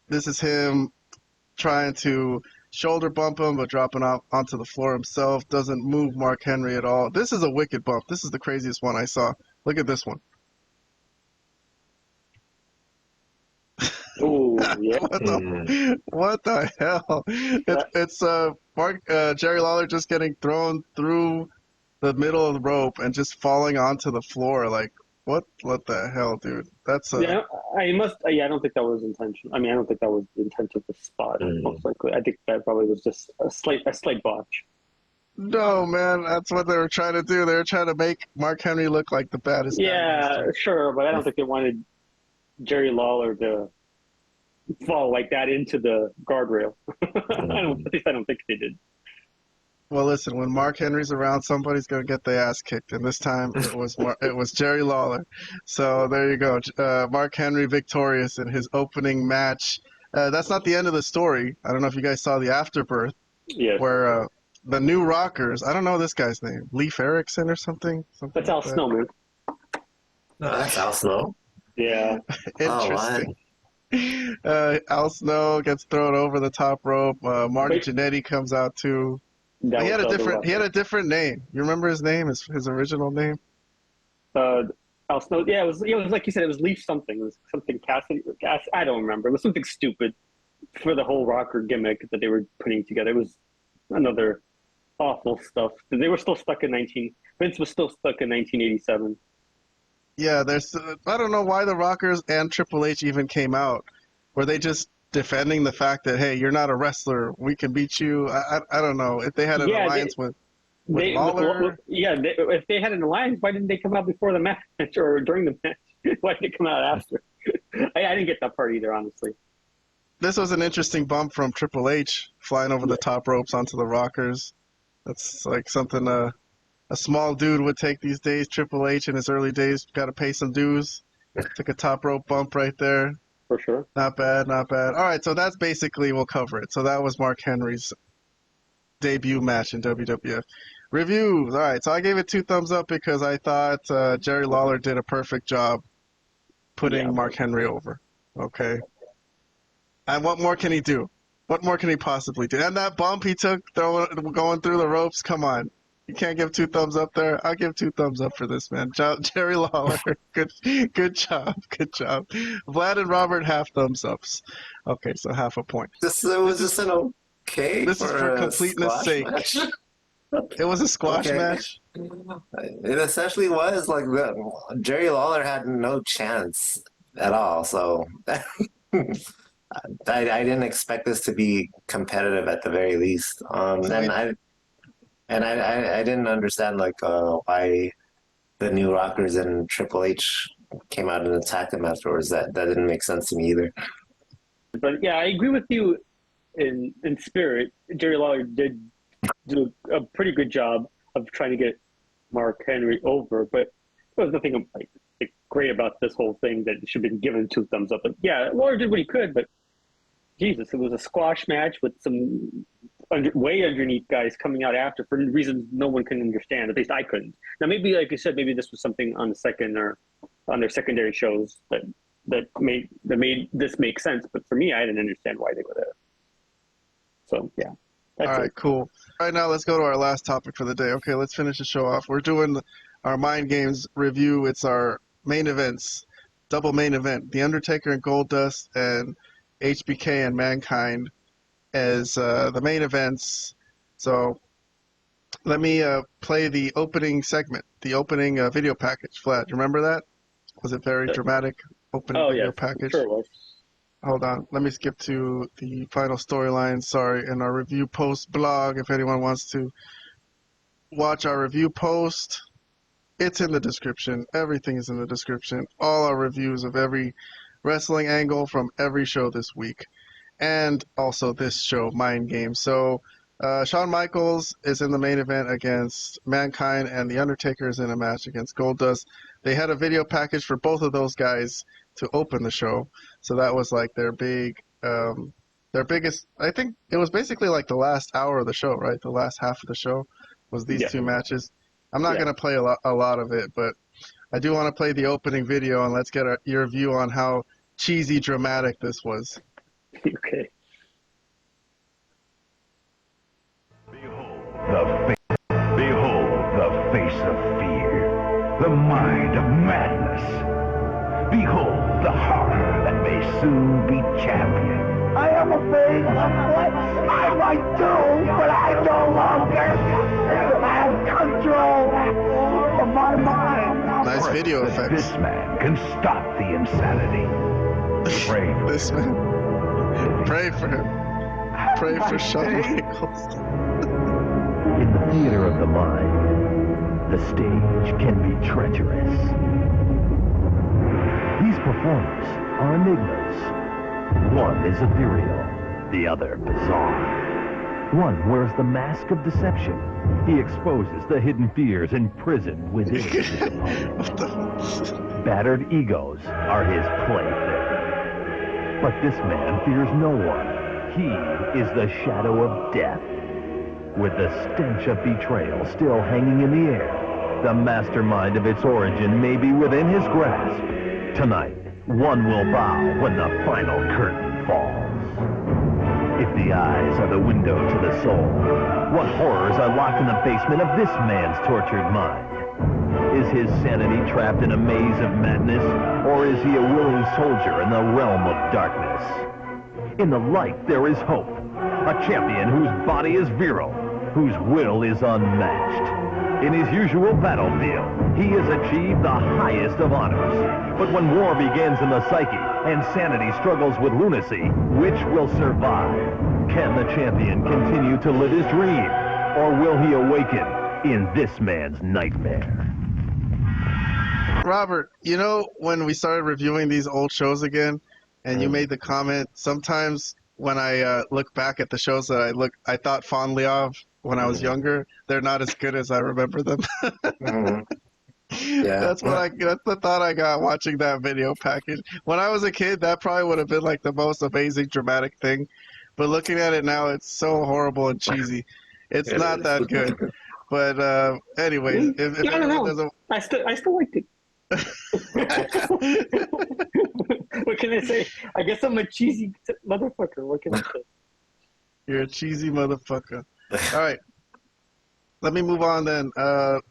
S1: this is him trying to shoulder bump him, but dropping off onto the floor himself. Doesn't move Mark Henry at all. This is a wicked bump. This is the craziest one I saw. Look at this one.
S2: Oh, yeah.
S1: What the hell? It's Jerry Lawler just getting thrown through the middle of the rope and just falling onto the floor. Like, what the hell, dude? That's
S2: I don't think that was intentional. I mean, I don't think that was the intent of the spot. Most likely, I think that probably was just a slight botch.
S1: No, man, that's what they were trying to do. They were trying to make Mark Henry look like the baddest guy.
S2: Yeah, sure, but I don't think they wanted Jerry Lawler to fall like that into the guardrail. At least I don't think they did.
S1: Well, listen, when Mark Henry's around, somebody's gonna get their ass kicked, and this time it was Jerry Lawler. So there you go, Mark Henry victorious in his opening match. That's not the end of the story. I don't know if you guys saw the afterbirth, where the new Rockers. I don't know this guy's name, Leif Erikson or something.
S2: That's Al Snow, man.
S3: No, that's Al Snow.
S2: Yeah.
S1: Interesting. Al Snow gets thrown over the top rope. Marty Jannetty comes out too. He had a different name. You remember his name? His original name?
S2: Al Snow. Yeah, it was like you said. It was Leaf something. It was something Cassidy. I don't remember. It was something stupid for the whole rocker gimmick that they were putting together. It was another awful stuff. They were still stuck in Vince was still stuck in 1987.
S1: Yeah, I don't know why the Rockers and Triple H even came out. Were they just defending the fact that, hey, you're not a wrestler, we can beat you? I don't know. If they had an alliance with Lawler.
S2: If they had an alliance, why didn't they come out before the match or during the match? Why did they come out after? I didn't get that part either, honestly.
S1: This was an interesting bump from Triple H, flying over the top ropes onto the Rockers. That's like something a small dude would take these days. Triple H in his early days got to pay some dues. Took a top rope bump right there.
S2: For sure.
S1: Not bad, not bad. All right, so that's basically, we'll cover it. So that was Mark Henry's debut match in WWF. Reviews. All right, so I gave it 2 thumbs up because I thought Jerry Lawler did a perfect job putting Mark Henry over. Okay. And what more can he do? What more can he possibly do? And that bump he took going through the ropes, come on. You can't give 2 thumbs up there. I'll give 2 thumbs up for this, man. Jerry Lawler, good job. Vlad and Robert, half thumbs ups. Okay, so half a point.
S3: Was this an okay?
S1: This is for completeness' sake. It was a squash match.
S3: It essentially was like Jerry Lawler had no chance at all. So I didn't expect this to be competitive at the very least. And I didn't understand why the New Rockers and Triple H came out and attacked him afterwards. That didn't make sense to me either.
S2: But yeah, I agree with you in spirit. Jerry Lawler did do a pretty good job of trying to get Mark Henry over, but there was nothing like great about this whole thing that should have been given 2 thumbs up. But yeah, Lawler did what he could, but Jesus, it was a squash match with some way underneath guys coming out after for reasons no one can understand. At least I couldn't. Now, maybe, like you said, maybe this was something on the second or on their secondary shows that made this make sense. But for me, I didn't understand why they were there. So yeah.
S1: All right, cool. All right, now let's go to our last topic for the day. Okay, let's finish the show off. We're doing our Mind Games review. It's our main events, double main event: The Undertaker and Goldust, and HBK and Mankind as the main events. So let me play the opening segment, the opening video package. Vlad, you remember that? Was it very dramatic opening video package?
S2: Sure it was.
S1: Hold on. Let me skip to the final storyline. Sorry, in our review post blog, if anyone wants to watch our review post, it's in the description. Everything is in the description. All our reviews of every wrestling angle from every show this week. and also this show, Mind Games. So Shawn Michaels is in the main event against Mankind, and The Undertaker is in a match against Goldust. They had a video package for both of those guys to open the show, so that was like their biggest. I think it was basically like the last hour of the show, right? The last half of the show was these two matches. I'm not going to play a lot of it, but I do want to play the opening video, and let's get your view on how cheesy dramatic this was.
S2: Okay.
S4: Behold the face of fear, the mind of madness. Behold the horror that may soon be champion. I am afraid of what I might do, but I no longer have control of my mind.
S1: Nice video effects.
S4: This man can stop the insanity. Pray for
S1: this man. Pray for him. Pray for Shawn Michaels.
S4: In the theater of the mind, the stage can be treacherous. These performers are enigmas. One is ethereal, the other bizarre. One wears the mask of deception. He exposes the hidden fears imprisoned within his opponent. Battered egos are his plaything. But this man fears no one. He is the shadow of death. With the stench of betrayal still hanging in the air, the mastermind of its origin may be within his grasp. Tonight, one will bow when the final curtain falls. If the eyes are the window to the soul, what horrors are locked in the basement of this man's tortured mind? Is his sanity trapped in a maze of madness, or is he a willing soldier in the realm of darkness? In the light, there is hope. A champion whose body is virile, whose will is unmatched. In his usual battlefield, he has achieved the highest of honors. But when war begins in the psyche and sanity struggles with lunacy, which will survive? Can the champion continue to live his dream, or will he awaken in this man's nightmare?
S1: Robert, you know, when we started reviewing these old shows again, and you made the comment, sometimes when I look back at the shows that I thought fondly of when I was younger, they're not as good as I remember them.
S3: Yeah,
S1: that's the thought I got watching that video package. When I was a kid, that probably would have been like the most amazing dramatic thing. But looking at it now, it's so horrible and cheesy. It's not that good. But anyways, if
S2: I don't know. I still liked it. What can I say? I guess I'm a cheesy motherfucker. What can I say?
S1: You're a cheesy motherfucker. All right, let me move on then. I'll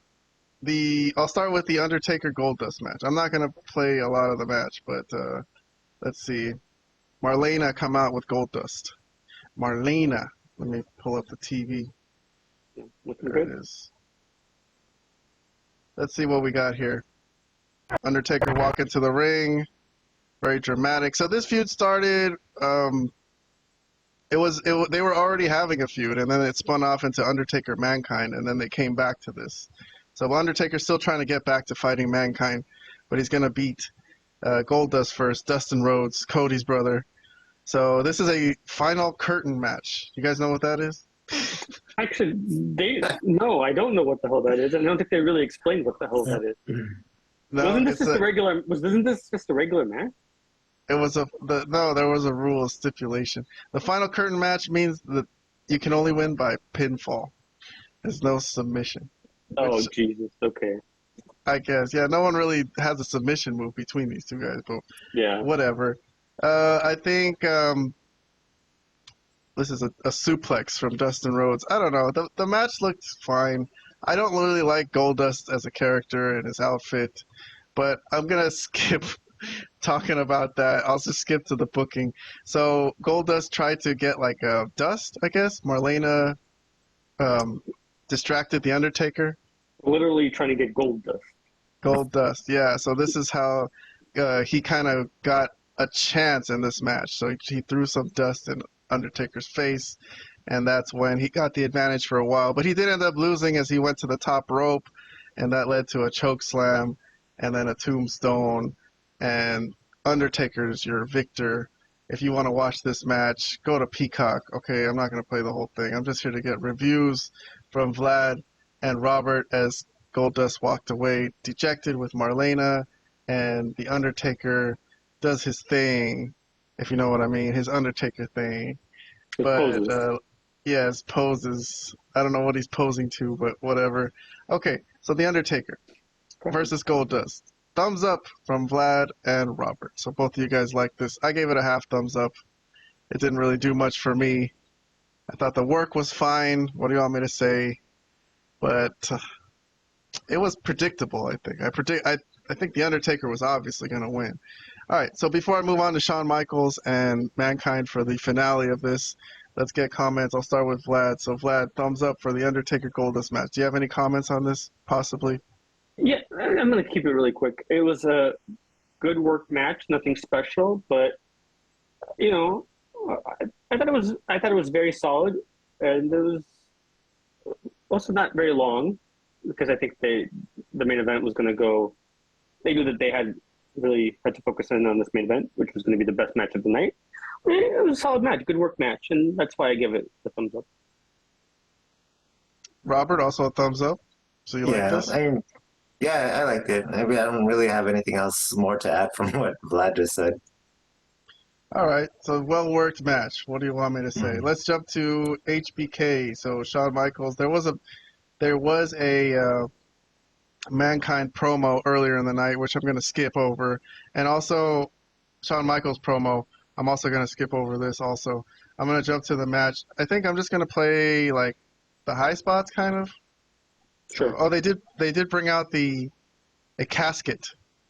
S1: start with the Undertaker Goldust match. I'm not gonna play a lot of the match, but let's see. Marlena come out with Goldust. Marlena. Let me pull up the TV. There it is. Let's see what we got here. Undertaker walk into the ring. Very dramatic. So this feud started. They were already having a feud, and then it spun off into Undertaker Mankind, and then they came back to this. So Undertaker's still trying to get back to fighting Mankind, but he's gonna beat Goldust first. Dustin Rhodes, Cody's brother. So this is a final curtain match. You guys know what that is?
S2: Actually, no, I don't know what the hell that is. I don't think they really explained what the hell that is.
S1: No,
S2: wasn't this just a regular match?
S1: It was there was a rule of stipulation. The final curtain match means that you can only win by pinfall. There's no submission.
S2: Oh, Jesus. Okay.
S1: I guess. Yeah, no one really has a submission move between these two guys, but
S2: yeah,
S1: whatever. I think this is a suplex from Dustin Rhodes. I don't know. The match looked fine. I don't really like Goldust as a character and his outfit, but I'm going to skip talking about that. I'll just skip to the booking. So Goldust tried to get like a dust, I guess. Marlena distracted the Undertaker.
S2: Literally trying to get Goldust.
S1: Goldust, yeah. So this is how he kind of got a chance in this match. So he threw some dust in Undertaker's face, and that's when he got the advantage for a while. But he did end up losing as he went to the top rope, and that led to a choke slam and then a tombstone. And Undertaker's your victor. if you want to watch this match, go to Peacock. Okay, I'm not going to play the whole thing. I'm just here to get reviews from Vlad and Robert as Goldust walked away dejected with Marlena, and The Undertaker does his thing, if you know what I mean, his Undertaker thing. But, yeah, his poses. I don't know what he's posing to, but whatever. Okay, so The Undertaker versus Goldust. Thumbs up from Vlad and Robert. So both of you guys like this. I gave it a half thumbs up. It didn't really do much for me. I thought the work was fine. What do you want me to say? But it was predictable, I think. I think The Undertaker was obviously going to win. All right, so before I move on to Shawn Michaels and Mankind for the finale of this, let's get comments. I'll start with Vlad. So, Vlad, thumbs up for the Undertaker Goldust match. Do you have any comments on this, possibly?
S2: Yeah, I'm going to keep it really quick. It was a good work match, nothing special, but, you know, I thought it was very solid, and it was also not very long, because I think the main event was going to go. They knew that they really had to focus in on this main event, which was going to be the best match of the night. It was a solid match, good work match, and that's why I give it a thumbs up.
S1: Robert, also a thumbs up. So you like this?
S3: I liked it. I don't really have anything else more to add from what Vlad just said.
S1: All right, so well-worked match. What do you want me to say? Let's jump to HBK. So Shawn Michaels, there was a Mankind promo earlier in the night, which I'm going to skip over, and also Shawn Michaels promo. I'm also going to skip over this. Also, I'm going to jump to the match. I think I'm just going to play like the high spots, kind of.
S2: Sure.
S1: Oh, they did bring out a casket.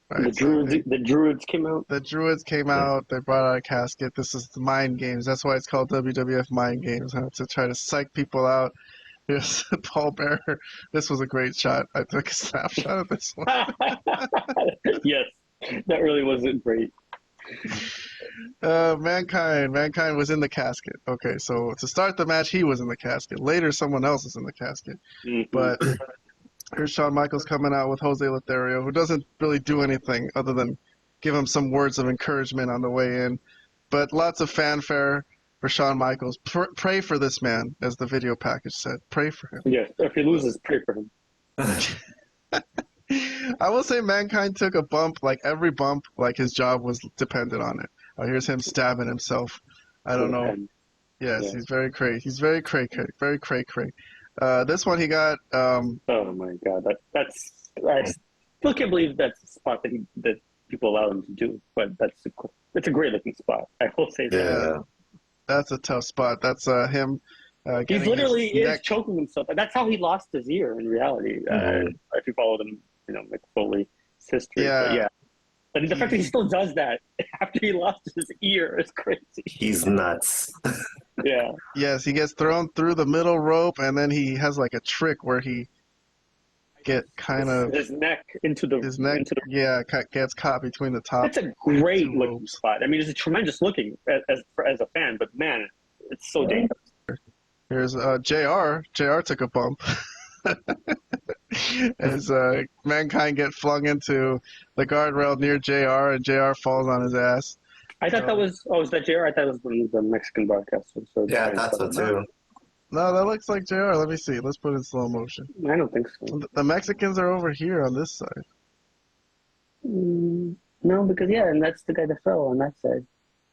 S1: Right?
S2: The Druids came out.
S1: The Druids came out. They brought out a casket. This is the Mind Games. That's why it's called WWF Mind Games. To try to psych people out. Here's Paul Bearer. This was a great shot. I took a snapshot of this one.
S2: Yes, that really wasn't great.
S1: Mankind was in the casket. Okay, so to start the match, he was in the casket. Later, someone else is in the casket.
S2: Mm-hmm.
S1: But here's Shawn Michaels coming out with Jose Lothario, who doesn't really do anything other than give him some words of encouragement on the way in. But lots of fanfare for Shawn Michaels. Pray for this man, as the video package said. Pray for him.
S2: Yes, if he loses, pray for him.
S1: I will say Mankind took a bump, like every bump, like his job was dependent on it. Oh, here's him stabbing himself. I don't know. Yes, yeah. He's very cray. He's very cray. This one he got.
S2: Oh my God, that's I still can't believe that's a spot that people allow him to do. But it's a great looking spot. I will say that.
S1: Yeah, that's a tough spot. That's him.
S2: He's literally is choking himself. That's how he lost his ear in reality. If you followed him, Mick Foley's history.
S1: Yeah.
S2: But the fact that he still does that after he lost his ear is crazy.
S3: He's nuts.
S2: Yeah.
S1: Yes, he gets thrown through the middle rope, and then he has like a trick where he gets
S2: his neck
S1: gets caught between the top.
S2: It's a great looking spot. I mean, it's a tremendous looking as a fan, but man, it's so dangerous.
S1: Here's JR. JR took a bump. As Mankind get flung into the guardrail near JR, and JR falls on his ass.
S2: I thought that was that JR? I thought it was one of the Mexican broadcasters. So
S3: yeah, that's so too.
S1: No, that looks like JR. Let me see. Let's put it in slow motion.
S2: I don't think so.
S1: The Mexicans are over here on this side.
S2: No, because and that's the guy that fell on that side.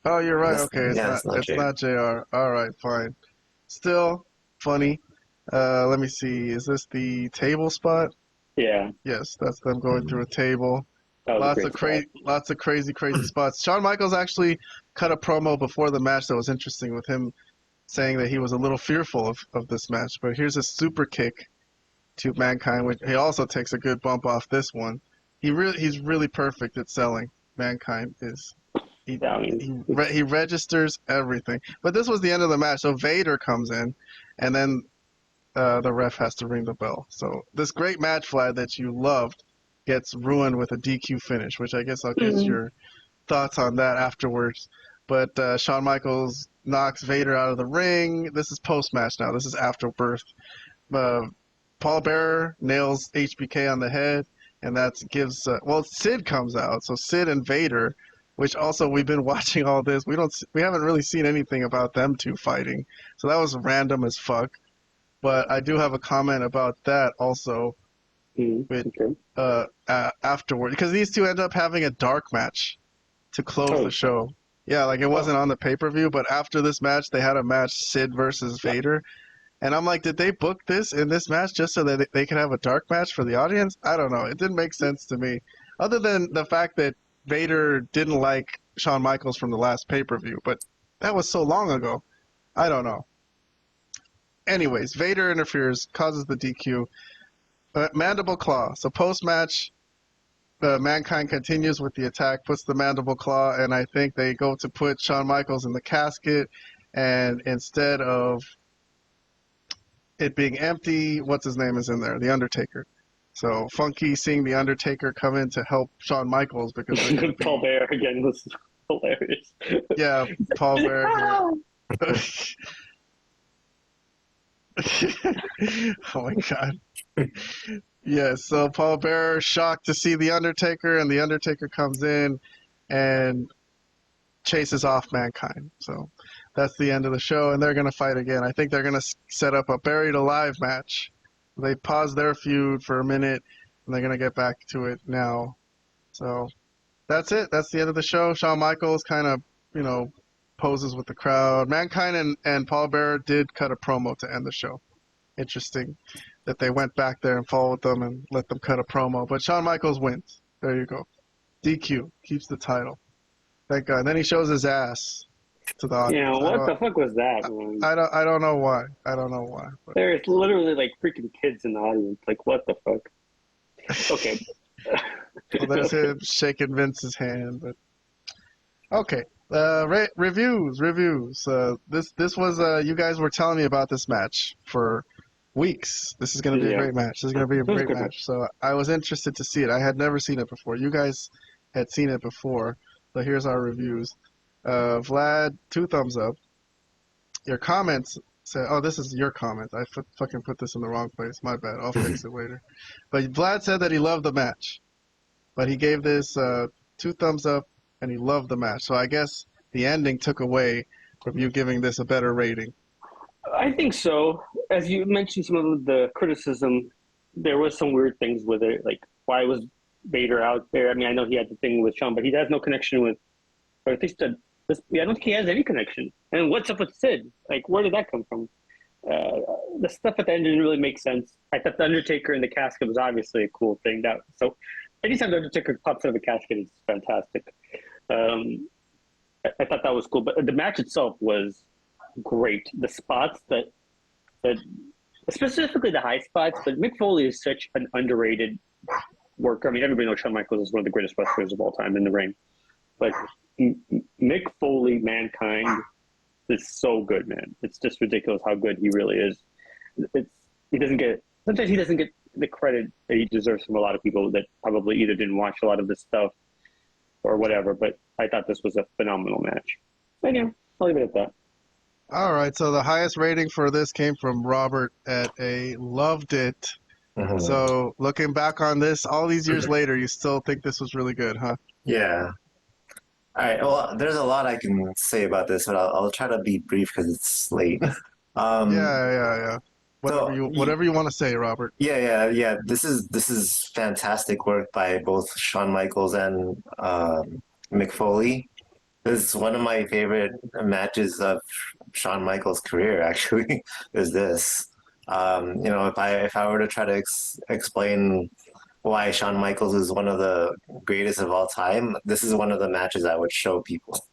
S1: Oh, you're right. Okay, it's not JR. All right, fine. Still funny. Let me see. Is this the table spot?
S2: Yeah.
S1: Yes, that's them going through a table.
S2: Lots of
S1: crazy spots. Shawn Michaels actually cut a promo before the match that was interesting, with him saying that he was a little fearful of this match. But here's a super kick to Mankind, which he also takes a good bump off this one. He's really perfect at selling. Mankind is. He registers everything. But this was the end of the match, so Vader comes in, and then the ref has to ring the bell. So this great match, Vlad, that you loved gets ruined with a DQ finish, which I guess I'll get your thoughts on that afterwards. But Shawn Michaels knocks Vader out of the ring. This is post-match now. This is afterbirth. Paul Bearer nails HBK on the head, and that gives Sid comes out. So Sid and Vader which also we've been watching all this. We haven't really seen anything about them two fighting, so that was random as fuck. But I do have a comment about that also. Afterward, because these two end up having a dark match to close the show. Yeah, like it wasn't on the pay-per-view, but after this match, they had a match, Sid versus Vader. And I'm like, did they book this in this match just so that they could have a dark match for the audience? I don't know. It didn't make sense to me. Other than the fact that Vader didn't like Shawn Michaels from the last pay-per-view, but that was so long ago. I don't know. Anyways, Vader interferes, causes the DQ. Mandible Claw. So post-match, Mankind continues with the attack, puts the Mandible Claw, and I think they go to put Shawn Michaels in the casket, and instead of it being empty, what's his name is in there? The Undertaker. So Funky seeing the Undertaker come in to help Shawn Michaels because
S2: Paul Bear again was hilarious.
S1: Yeah, Paul Bear. Oh my god. Yeah, so Paul Bearer shocked to see the Undertaker, and the Undertaker comes in and chases off Mankind. So that's the end of the show, and they're going to fight again. I think they're going to set up a Buried Alive match. They paused their feud for a minute, and they're going to get back to it now. So that's it. That's the end of the show. Shawn Michaels kind of, poses with the crowd. Mankind and Paul Bearer did cut a promo to end the show. Interesting that they went back there and followed them and let them cut a promo. But Shawn Michaels wins. There you go. DQ. Keeps the title. Thank God. And then he shows his ass to the audience.
S2: Yeah, what the fuck was that, man?
S1: I don't know why. But.
S2: There's literally like freaking kids in the audience. Like, what the fuck? Okay.
S1: Well, there's him shaking Vince's hand. But okay. Reviews. This was you guys were telling me about this match for weeks. This is going to be a great match. This is going to be a great match. So I was interested to see it. I had never seen it before. You guys had seen it before. So here's our reviews. Vlad, 2 thumbs up. Your comments said, oh, this is your comment. I fucking put this in the wrong place. My bad. I'll fix it later. But Vlad said that he loved the match. But he gave this 2 thumbs up, and he loved the match. So I guess the ending took away from you giving this a better rating.
S2: I think so. As you mentioned some of the criticism, there was some weird things with it. Like, why was Vader out there? I mean, I know he had the thing with Shawn, but he has no connection with, or at least I don't think he has any connection. And what's up with Sid? Like, where did that come from? The stuff at the end didn't really make sense. I thought the Undertaker in the casket was obviously a cool thing. So anytime the Undertaker pops out of a casket, it's fantastic. I thought that was cool, but the match itself was great. The spots that specifically the high spots, but Mick Foley is such an underrated worker. I mean, everybody knows Shawn Michaels is one of the greatest wrestlers of all time in the ring, but Mick Foley, Mankind, is so good, man. It's just ridiculous how good he really is. Sometimes he doesn't get the credit that he deserves from a lot of people that probably either didn't watch a lot of this stuff or whatever, but I thought this was a phenomenal match. And yeah, I'll leave it at that.
S1: All right, so the highest rating for this came from Robert at a loved it. Mm-hmm. So looking back on this, all these years later, you still think this was really good, huh?
S3: Yeah. All right, well, there's a lot I can say about this, but I'll try to be brief because it's late.
S1: Yeah. Whatever you want to say, Robert.
S3: Yeah. This is fantastic work by both Shawn Michaels and Mick Foley. This is one of my favorite matches of Shawn Michaels' career. Actually, is this. If I were to try to explain why Shawn Michaels is one of the greatest of all time, this is one of the matches I would show people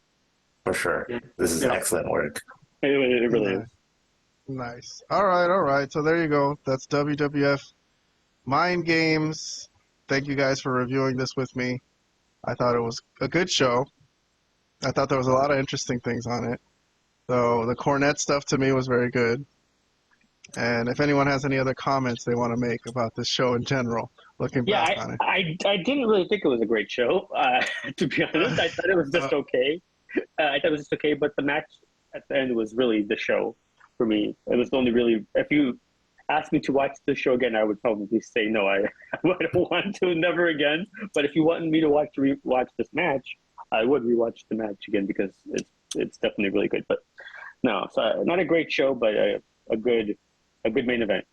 S3: for sure. This is excellent work.
S2: It really is.
S1: Nice. All right. So there you go. That's WWF Mind Games. Thank you guys for reviewing this with me. I thought it was a good show. I thought there was a lot of interesting things on it. So the Cornette stuff to me was very good. And if anyone has any other comments they want to make about this show in general, looking back on it.
S2: I didn't really think it was a great show, to be honest. I thought it was just okay. But the match at the end was really the show for me. It was the only really, if you asked me to watch the show again, I would probably say no, I don't want to, never again. But if you wanted me to watch this match, I would rewatch the match again because it's definitely really good. But no, so not a great show, but a good main event.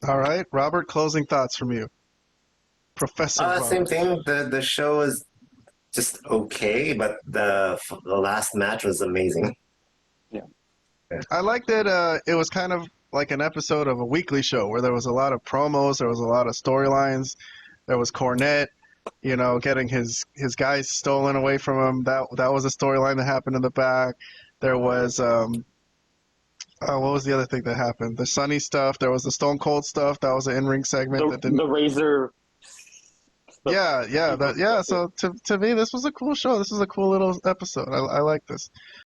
S1: All right, Robert, closing thoughts from you. Professor Robert.
S3: Same thing. The show is just okay, but the last match was amazing.
S2: Yeah.
S1: I like that it was kind of like an episode of a weekly show where there was a lot of promos, there was a lot of storylines. There was Cornette, getting his guys stolen away from him. That was a storyline that happened in the back. There was what was the other thing that happened? The Sunny stuff. There was the Stone Cold stuff. That was an in-ring segment.
S2: The Razor.
S1: Yeah. So to me, this was a cool show. This was a cool little episode. I like this.